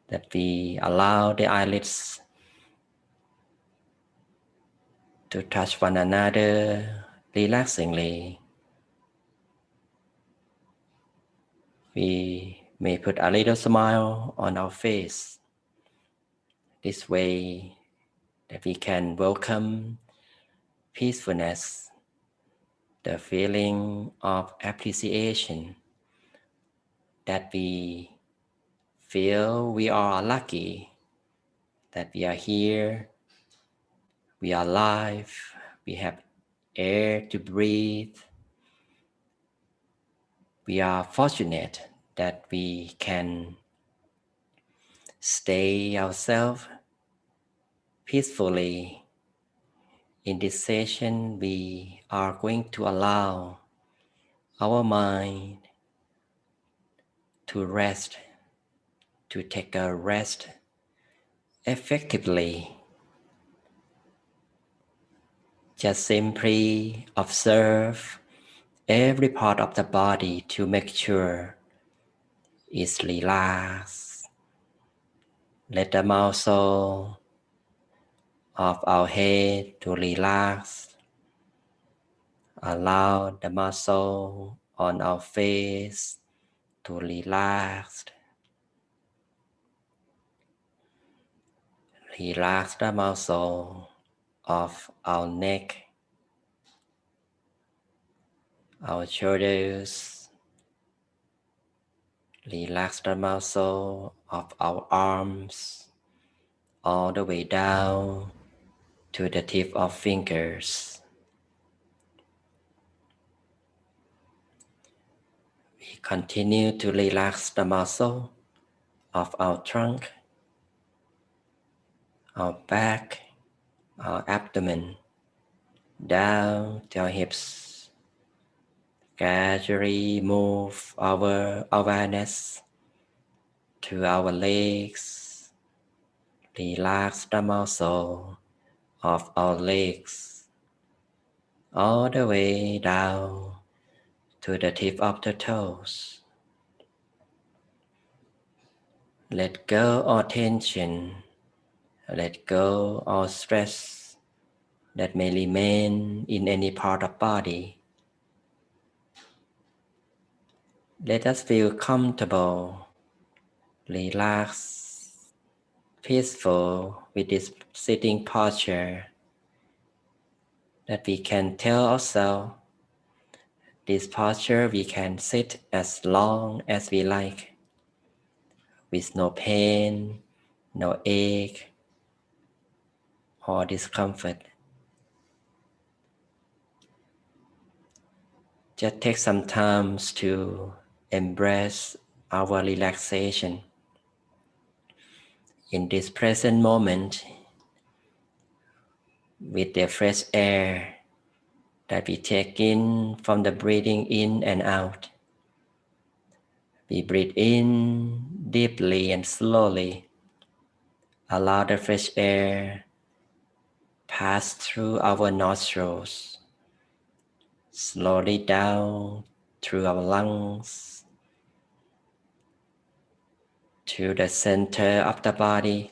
C: that we allow the eyelids to touch one another relaxingly. We may put a little smile on our face. This way that we can welcome peacefulness, the feeling of appreciation that we feel we are lucky, that we are here, we are alive, we have air to breathe. We are fortunate that we can stay ourselves peacefully. In this session, we are going to allow our mind to rest, to take a rest effectively. Just simply observe every part of the body to make sure it's relaxed. Let the muscle of our head to relax. Allow the muscle on our face to relax. Relax the muscle of our neck, our shoulders. Relax the muscle of our arms all the way down to the tip of fingers. We continue to relax the muscle of our trunk, our back, our abdomen, down to our hips. Gradually move our awareness to our legs. Relax the muscle of our legs all the way down to the tip of the toes. Let go all tension, let go all stress that may remain in any part of body. Let us feel comfortable, relaxed, peaceful with this sitting posture, that we can tell ourselves this posture we can sit as long as we like, with no pain, no ache, or discomfort. Just take some time to embrace our relaxation. In this present moment, with the fresh air that we take in from the breathing in and out, we breathe in deeply and slowly. Allow the fresh air pass through our nostrils, slowly down through our lungs, to the center of the body,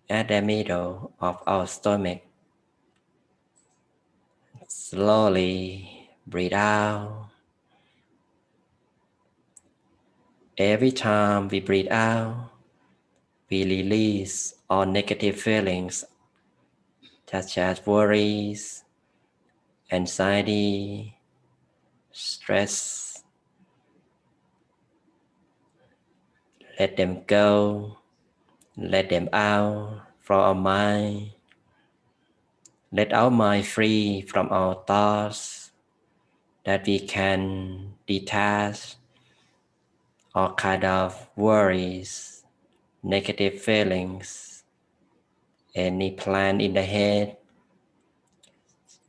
C: at the middle of our stomach. Slowly breathe out. Every time we breathe out, we release all negative feelings such as worries, anxiety, stress. Let them go, let them out from our mind. Let our mind free from our thoughts, that we can detach all kind of worries, negative feelings, any plan in the head.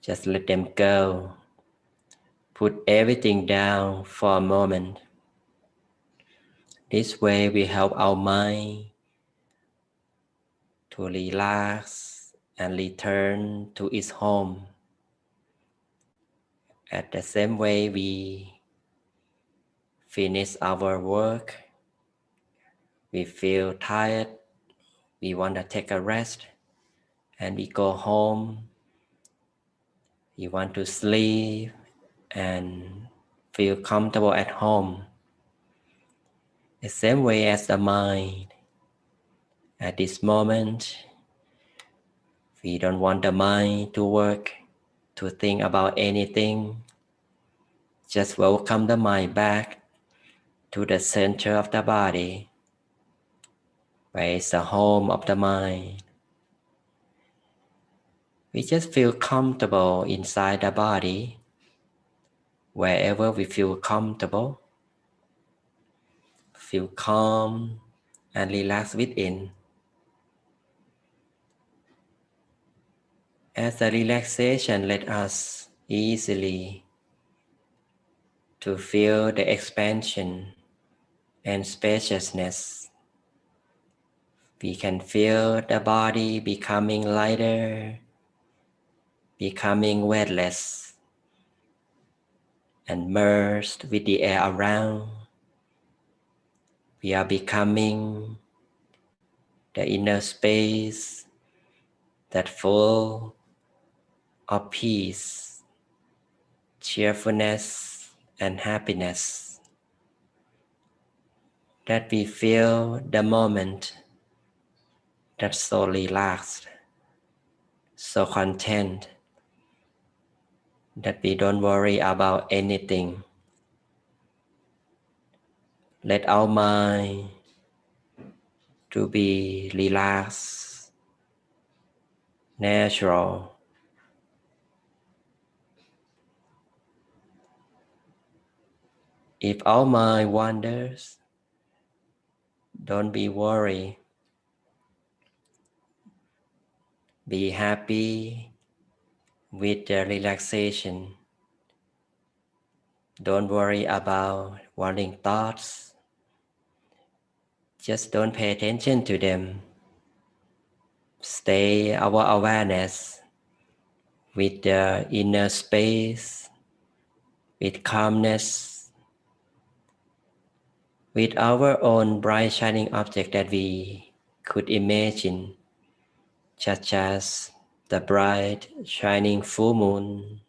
C: Just let them go. Put everything down for a moment. This way we help our mind to relax and return to its home. At the same way we finish our work, we feel tired, we want to take a rest, and we go home. You want to sleep and feel comfortable at home. The same way as the mind. At this moment, we don't want the mind to work, to think about anything. Just welcome the mind back to the center of the body, where is the home of the mind. We just feel comfortable inside the body, wherever we feel comfortable. Feel calm and relaxed within. As the relaxation let us easily to feel the expansion and spaciousness. We can feel the body becoming lighter, becoming weightless, and merged with the air around. We are becoming the inner space that full of peace, cheerfulness, and happiness. That we feel the moment that's so relaxed, so content, that we don't worry about anything. Let our mind to be relaxed, natural. If our mind wanders, don't be worried. Be happy with the relaxation. Don't worry about wandering thoughts. Just don't pay attention to them. Stay our awareness with the inner space, with calmness, with our own bright shining object that we could imagine, such as the bright shining full moon,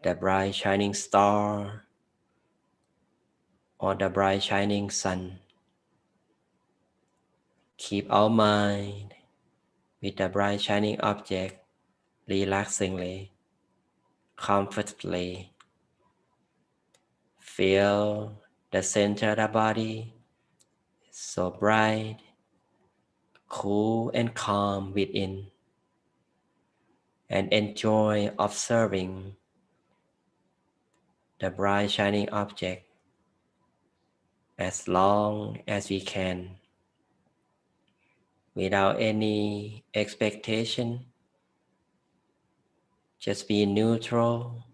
C: the bright shining star, or the bright shining sun. Keep our mind with the bright shining object relaxingly, comfortably. Feel the center of the body so bright, cool and calm within, and enjoy observing the bright shining object as long as we can, without any expectation. Just be neutral,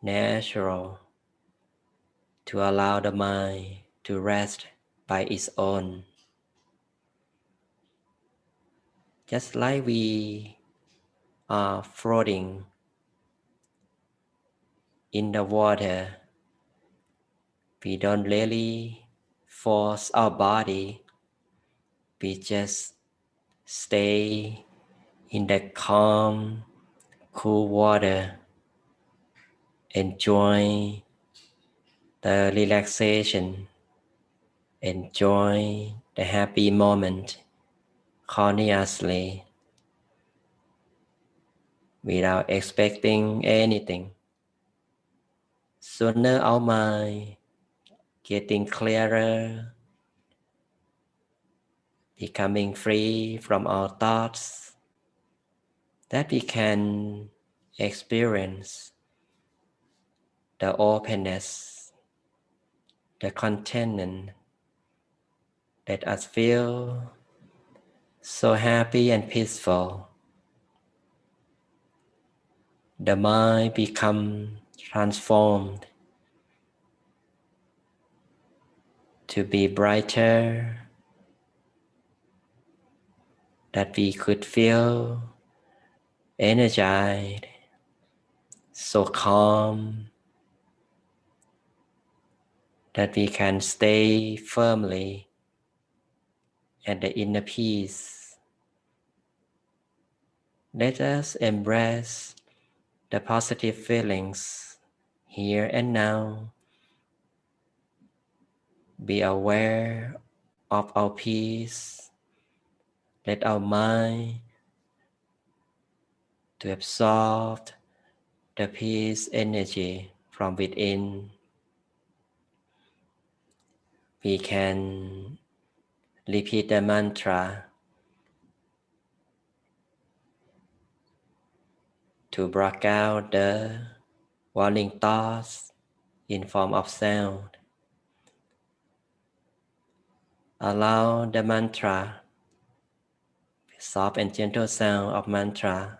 C: natural, to allow the mind to rest by its own. Just like we are floating in the water, we don't really force our body. We just stay in the calm, cool water, enjoy the relaxation, enjoy the happy moment continuously without expecting anything. Sooner our mind getting clearer, becoming free from our thoughts, that we can experience the openness, the contentment, let us feel so happy and peaceful. The mind become transformed to be brighter, that we could feel energized, so calm, that we can stay firmly at the inner peace. Let us embrace the positive feelings here and now. Be aware of our peace. Let our mind to absorb the peace energy from from within, we can repeat the mantra to block out the warning thoughts in form of sound. Allow the mantra, soft and gentle sound of mantra,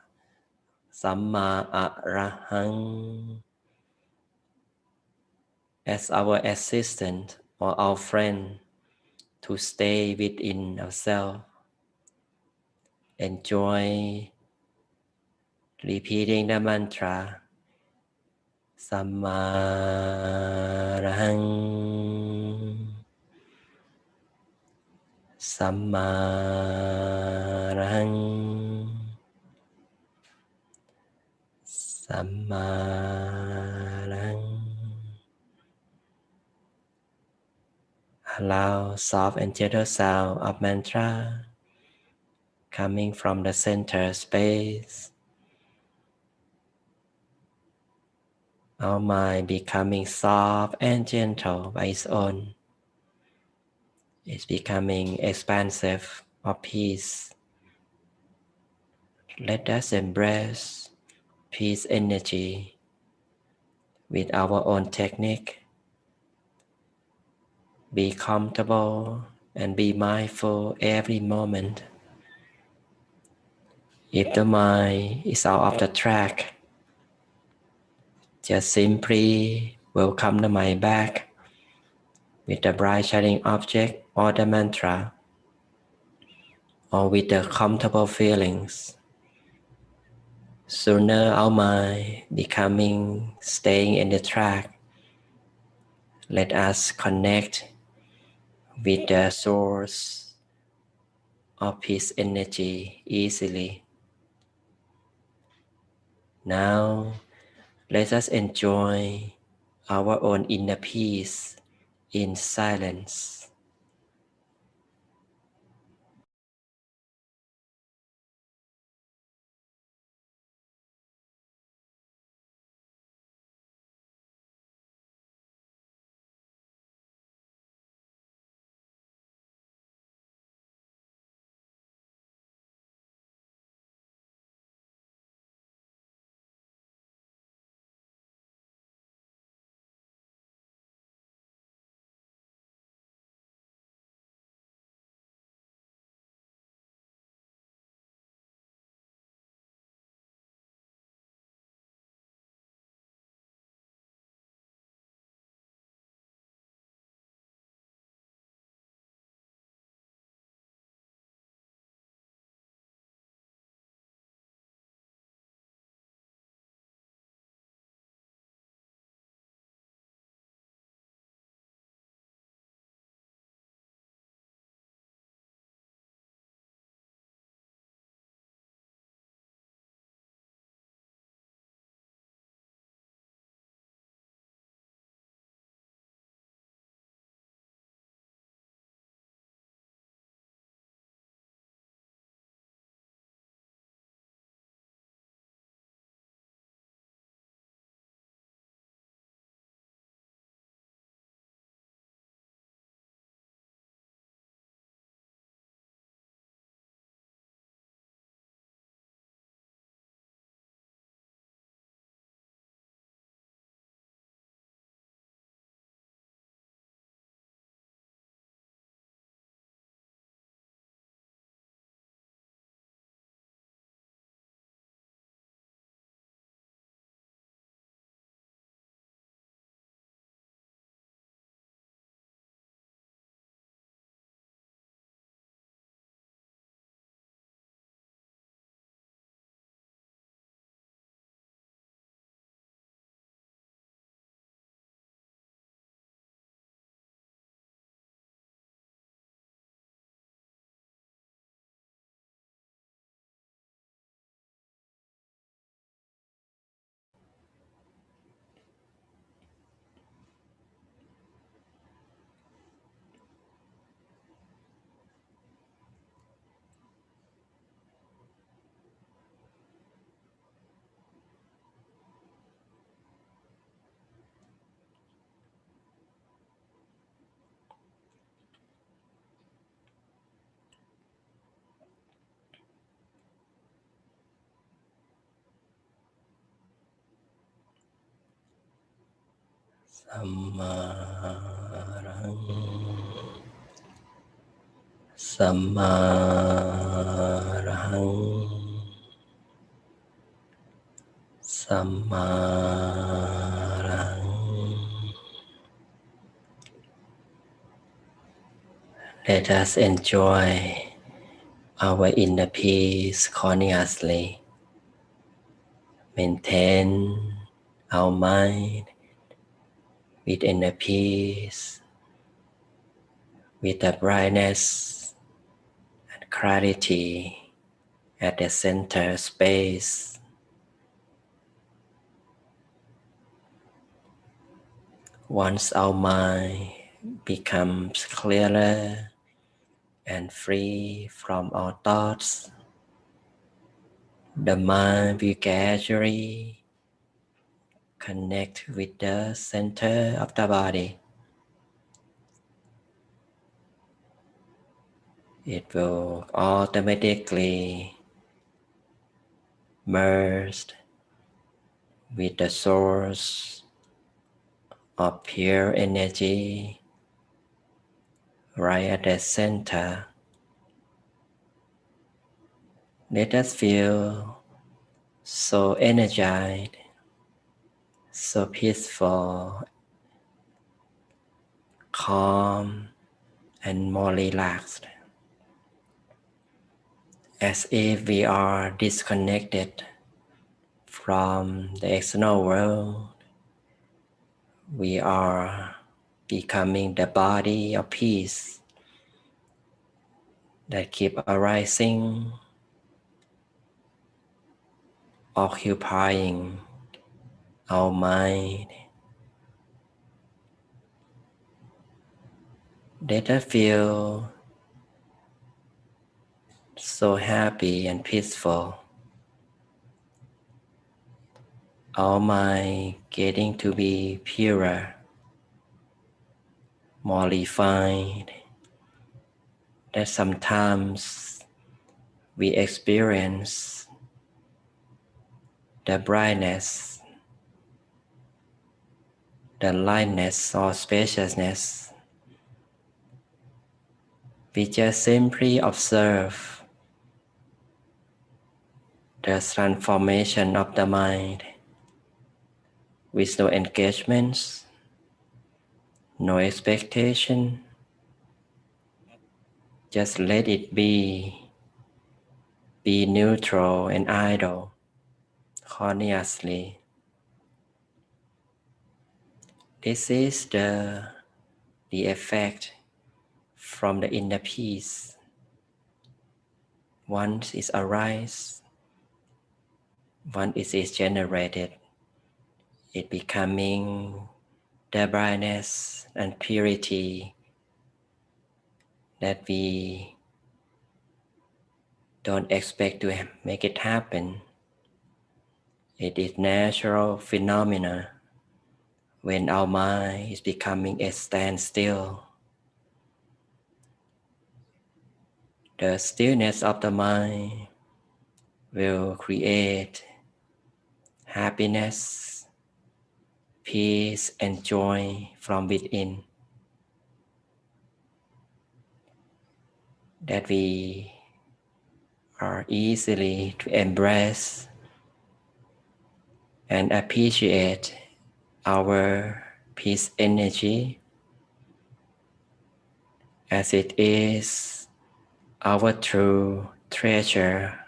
C: Samma Arahang, as our assistant or our friend to stay within ourselves. Enjoy repeating the mantra Sammarahang, Sammarahang, Sammarahang. Allow soft and gentle sound of mantra coming from the center space. Our mind becoming soft and gentle by its own. It's becoming expansive of peace. Let us embrace peace energy with our own technique. Be comfortable and be mindful every moment. If the mind is out of the track, just simply welcome the mind back with the bright shining object or the mantra, or with the comfortable feelings. Sooner our mind becoming staying in the track, let us connect with the source of peace energy easily. Now, let us enjoy our own inner peace in silence. Sammarang Sammarang Sammarang. Let us enjoy our inner peace continuously. Maintain our mind with inner peace, with the brightness and clarity at the center space. Once our mind becomes clearer and free from our thoughts, the mind will gradually connect with the center of the body. It will automatically merge with the source of pure energy right at the center. Let us feel so energized, so peaceful, calm, and more relaxed, as if we are disconnected from the external world. We are becoming the body of peace that keep arising, occupying our mind. Let us feel so happy and peaceful. Our mind getting to be purer, more refined, that sometimes we experience the brightness, the lightness or spaciousness. We just simply observe the transformation of the mind with no engagements, no expectation. Just let it be neutral and idle, continuously. This is the effect from the inner peace. Once it arises, once it is generated, it becoming the brightness and purity that we don't expect to make it happen. It is natural phenomena when our mind is becoming a standstill. The stillness of the mind will create happiness, peace, and joy from within, that we are easily to embrace and appreciate our peace energy as it is our true treasure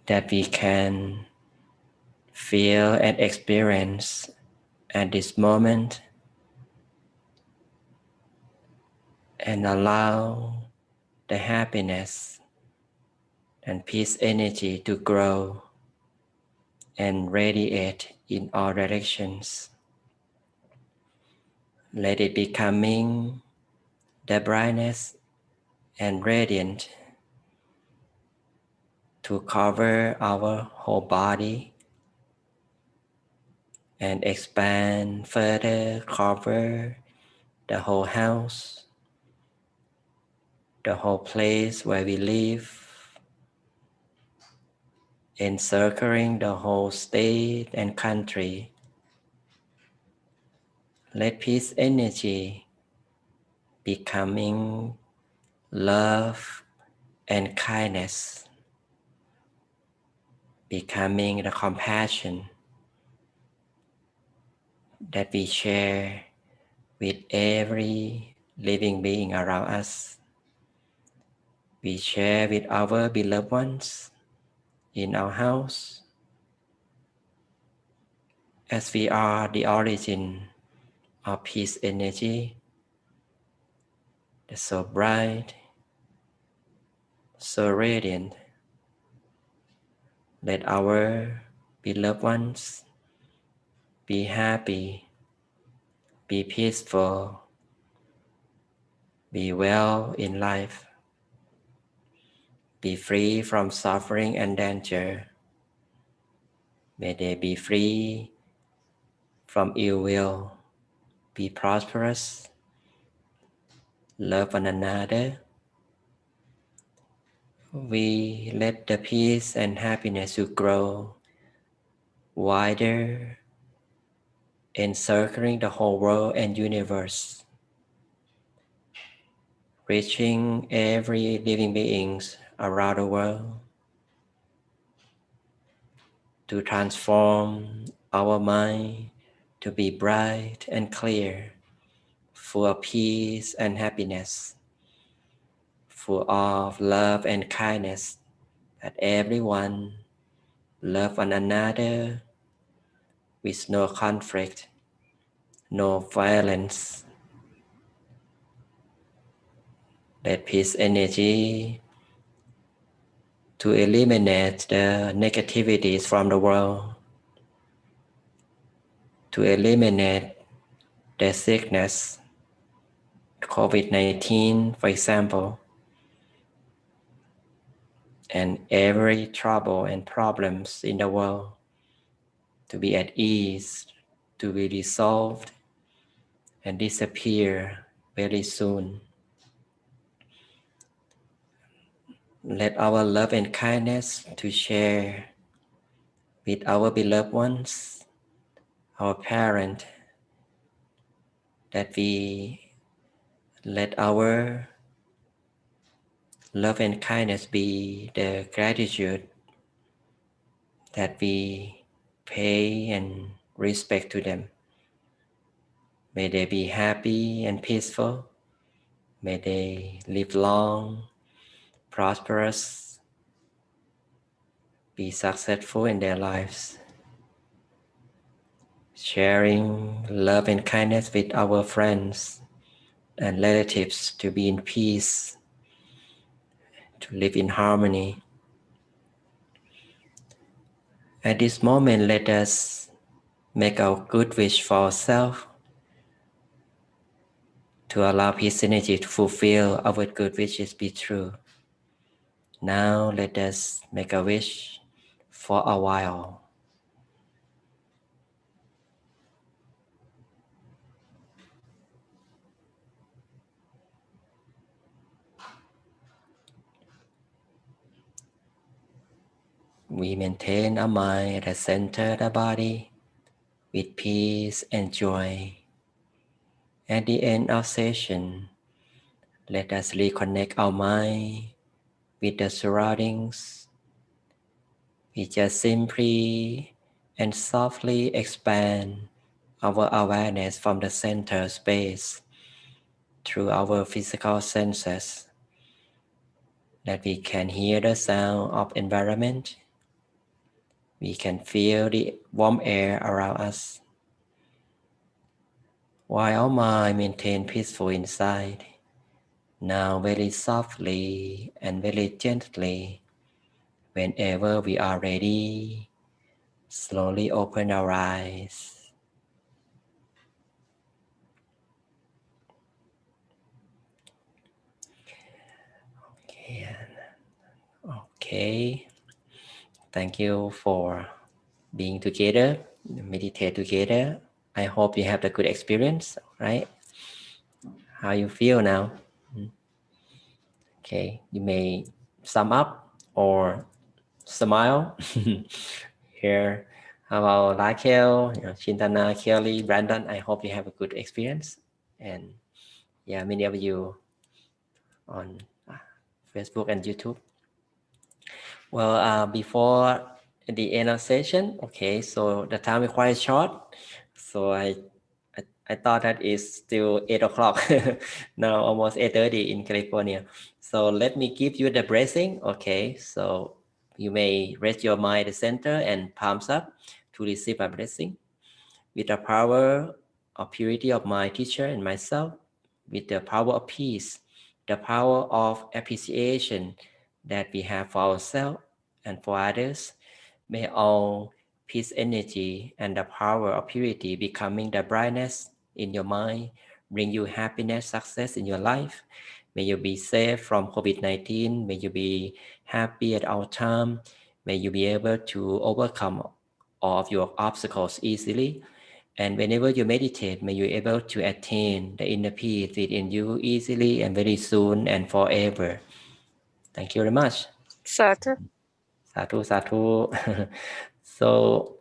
C: that we can feel and experience at this moment, and allow the happiness and peace energy to grow and radiate in all directions. Let it becoming the brightness and radiant to cover our whole body and expand further, cover the whole house, the whole place where we live, encircling the whole state and country, Let peace energy becoming love and kindness, becoming the compassion that we share with every living being around us. We share with our beloved ones in our house, as we are the origin of peace energy, that's so bright, so radiant. Let our beloved ones be happy, be peaceful, be well in life, be free from suffering and danger. May they be free from ill will, be prosperous, love one another. We let the peace and happiness to grow wider, encircling the whole world and universe, reaching every living beings around the world, to transform our mind to be bright and clear, full of peace and happiness, full of love and kindness, that everyone love one another with no conflict, no violence. Let peace energy to eliminate the negativities from the world, to eliminate the sickness, COVID-19, for example, and every trouble and problems in the world, to be at ease, to be resolved and disappear very soon. Let our love and kindness to share with our beloved ones, our parents, that we let our love and kindness be the gratitude that we pay and respect to them. May they be happy and peaceful. May they live long, prosperous, be successful in their lives. Sharing love and kindness with our friends and relatives, to be in peace, to live in harmony. At this moment, let us make our good wish for ourselves, to allow peace energy to fulfill our good wishes be true. Now let us make a wish for a while. We maintain our mind at the center of the body with peace and joy. At the end of session, let us reconnect our mind with the surroundings. We just simply and softly expand our awareness from the center space through our physical senses, that we can hear the sound of environment. We can feel the warm air around us, while our mind maintains peaceful inside. Now very softly and very gently, whenever we are ready, slowly open our eyes. Okay. Thank you for being together, meditate together. I hope you have a good experience, right? How you feel now? Okay, you may sum up or smile. Here, How about Raquel, Shintana, Kelly, Brandon? I hope you have a good experience. And yeah, many of you on Facebook and YouTube. Well, before the end of session, okay, so the time is quite short. So I thought that it's still 8 o'clock, now almost 8:30 in California. So let me give you the blessing, okay? So you may rest your mind at the center and palms up to receive a blessing. With the power of purity of my teacher and myself, with the power of peace, the power of appreciation that we have for ourselves and for others, may all peace energy and the power of purity becoming the brightness in your mind, bring you happiness, success in your life. May you be safe from COVID-19. May you be happy at all time. May you be able to overcome all of your obstacles easily. And whenever you meditate, may you be able to attain the inner peace within you easily and very soon and forever. Thank you very much.
D: Satu.
C: Sadhu, sadhu. So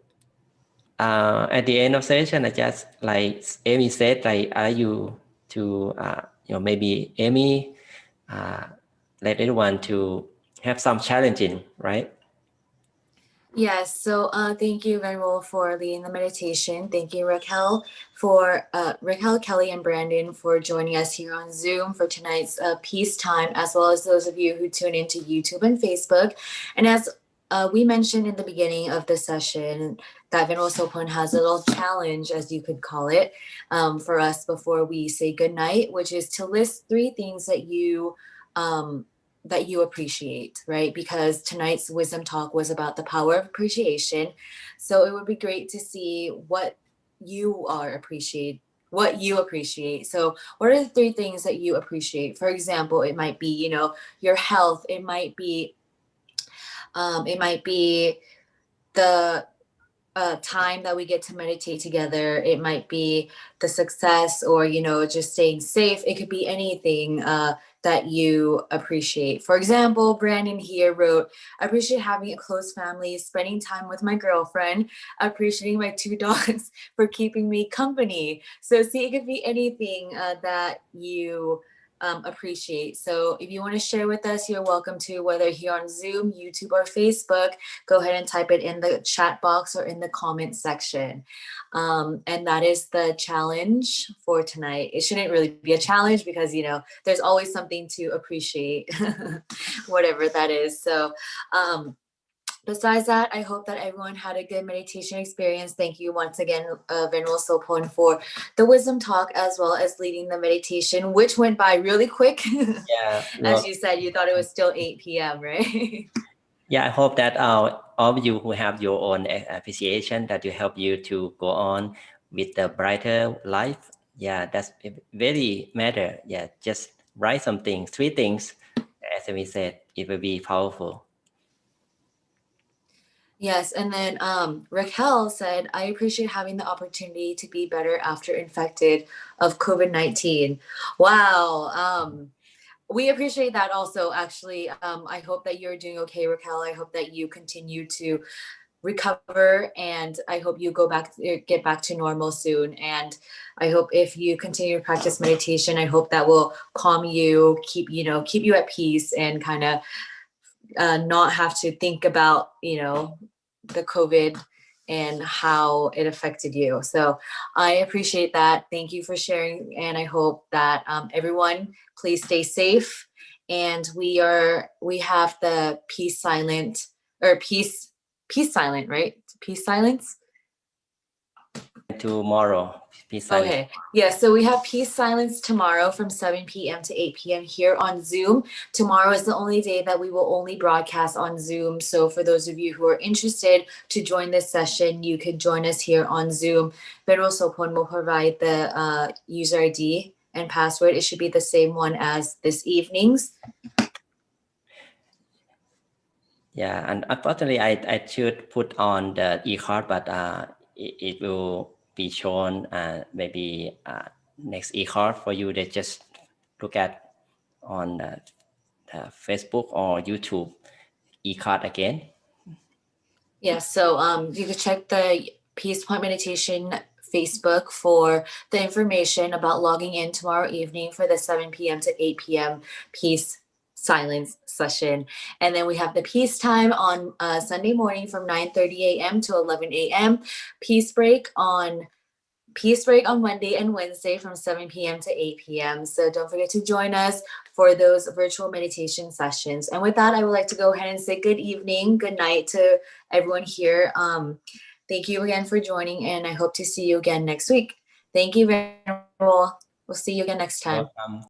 C: at the end of session, I just like Amy said, like, are you to, maybe Amy, let everyone to have some challenging, right?
A: Yes, so thank you, Venerable, for leading the meditation. Thank you, Raquel, Kelly, and Brandon for joining us here on Zoom for tonight's peace time, as well as those of you who tune into YouTube and Facebook. And as we mentioned in the beginning of the session, that Ven.Sophon has a little challenge, as you could call it, for us before we say goodnight, which is to list 3 things that you appreciate, right? Because tonight's wisdom talk was about the power of appreciation. So it would be great to see what you appreciate. So what are the 3 things that you appreciate? For example, it might be, your health. It might be the time that we get to meditate together. It might be the success, or just staying safe. It could be anything that you appreciate. For example, Brandon here wrote, I appreciate having a close family, spending time with my girlfriend, appreciating my 2 dogs for keeping me company. So see, it could be anything that you appreciate. So if you want to share with us, you're welcome to, whether here on Zoom, YouTube, or Facebook. Go ahead and type it in the chat box or in the comment section. And that is the challenge for tonight. It shouldn't really be a challenge because, there's always something to appreciate, whatever that is. So, besides that, I hope that everyone had a good meditation experience. Thank you once again, Ven.Sophon, for the wisdom talk, as well as leading the meditation, which went by really quick.
C: Yeah.
A: As you said, you thought it was still 8 p.m., right?
C: Yeah, I hope that all of you who have your own appreciation, that will help you to go on with the brighter life. Yeah, that's very matter. Yeah, just write something, 3 things, as we said, it will be powerful.
A: Yes, and then Raquel said, I appreciate having the opportunity to be better after infected of COVID-19. Wow. We appreciate that also, actually. I hope that you're doing okay, Raquel. I hope that you continue to recover, and I hope you get back to normal soon. And I hope if you continue to practice meditation, I hope that will calm you, keep you at peace, and kind of not have to think about, the COVID and how it affected you. So I appreciate that. Thank you for sharing. And I hope that everyone, please stay safe. And we have the peace silent, right? Peace silence.
C: Tomorrow, peace silence.
A: Okay. Yeah. So we have peace silence tomorrow from 7 p.m. to 8 p.m. here on Zoom. Tomorrow is the only day that we will only broadcast on Zoom. So for those of you who are interested to join this session, you could join us here on Zoom. Ven.Sophon will provide the user ID and password. It should be the same one as this evening's.
C: Yeah, and unfortunately, I should put on the e-card, but it will be shown maybe next e-card for you. They just look at on Facebook or YouTube e-card again.
A: Yeah, so you can check the Peace Point Meditation Facebook for the information about logging in tomorrow evening for the 7 p.m. to 8 p.m. Peace Silence session. And then we have the Peace Time on Sunday morning from 9:30 a.m. to 11 a.m. Peace Break on Monday and Wednesday from 7 p.m. to 8 p.m. So don't forget to join us for those virtual meditation sessions. And with that, I would like to go ahead and say good evening, good night to everyone here. Thank you again for joining, and I hope to see you again next week. Thank you, Venerable. We'll see you again next time.
C: Welcome.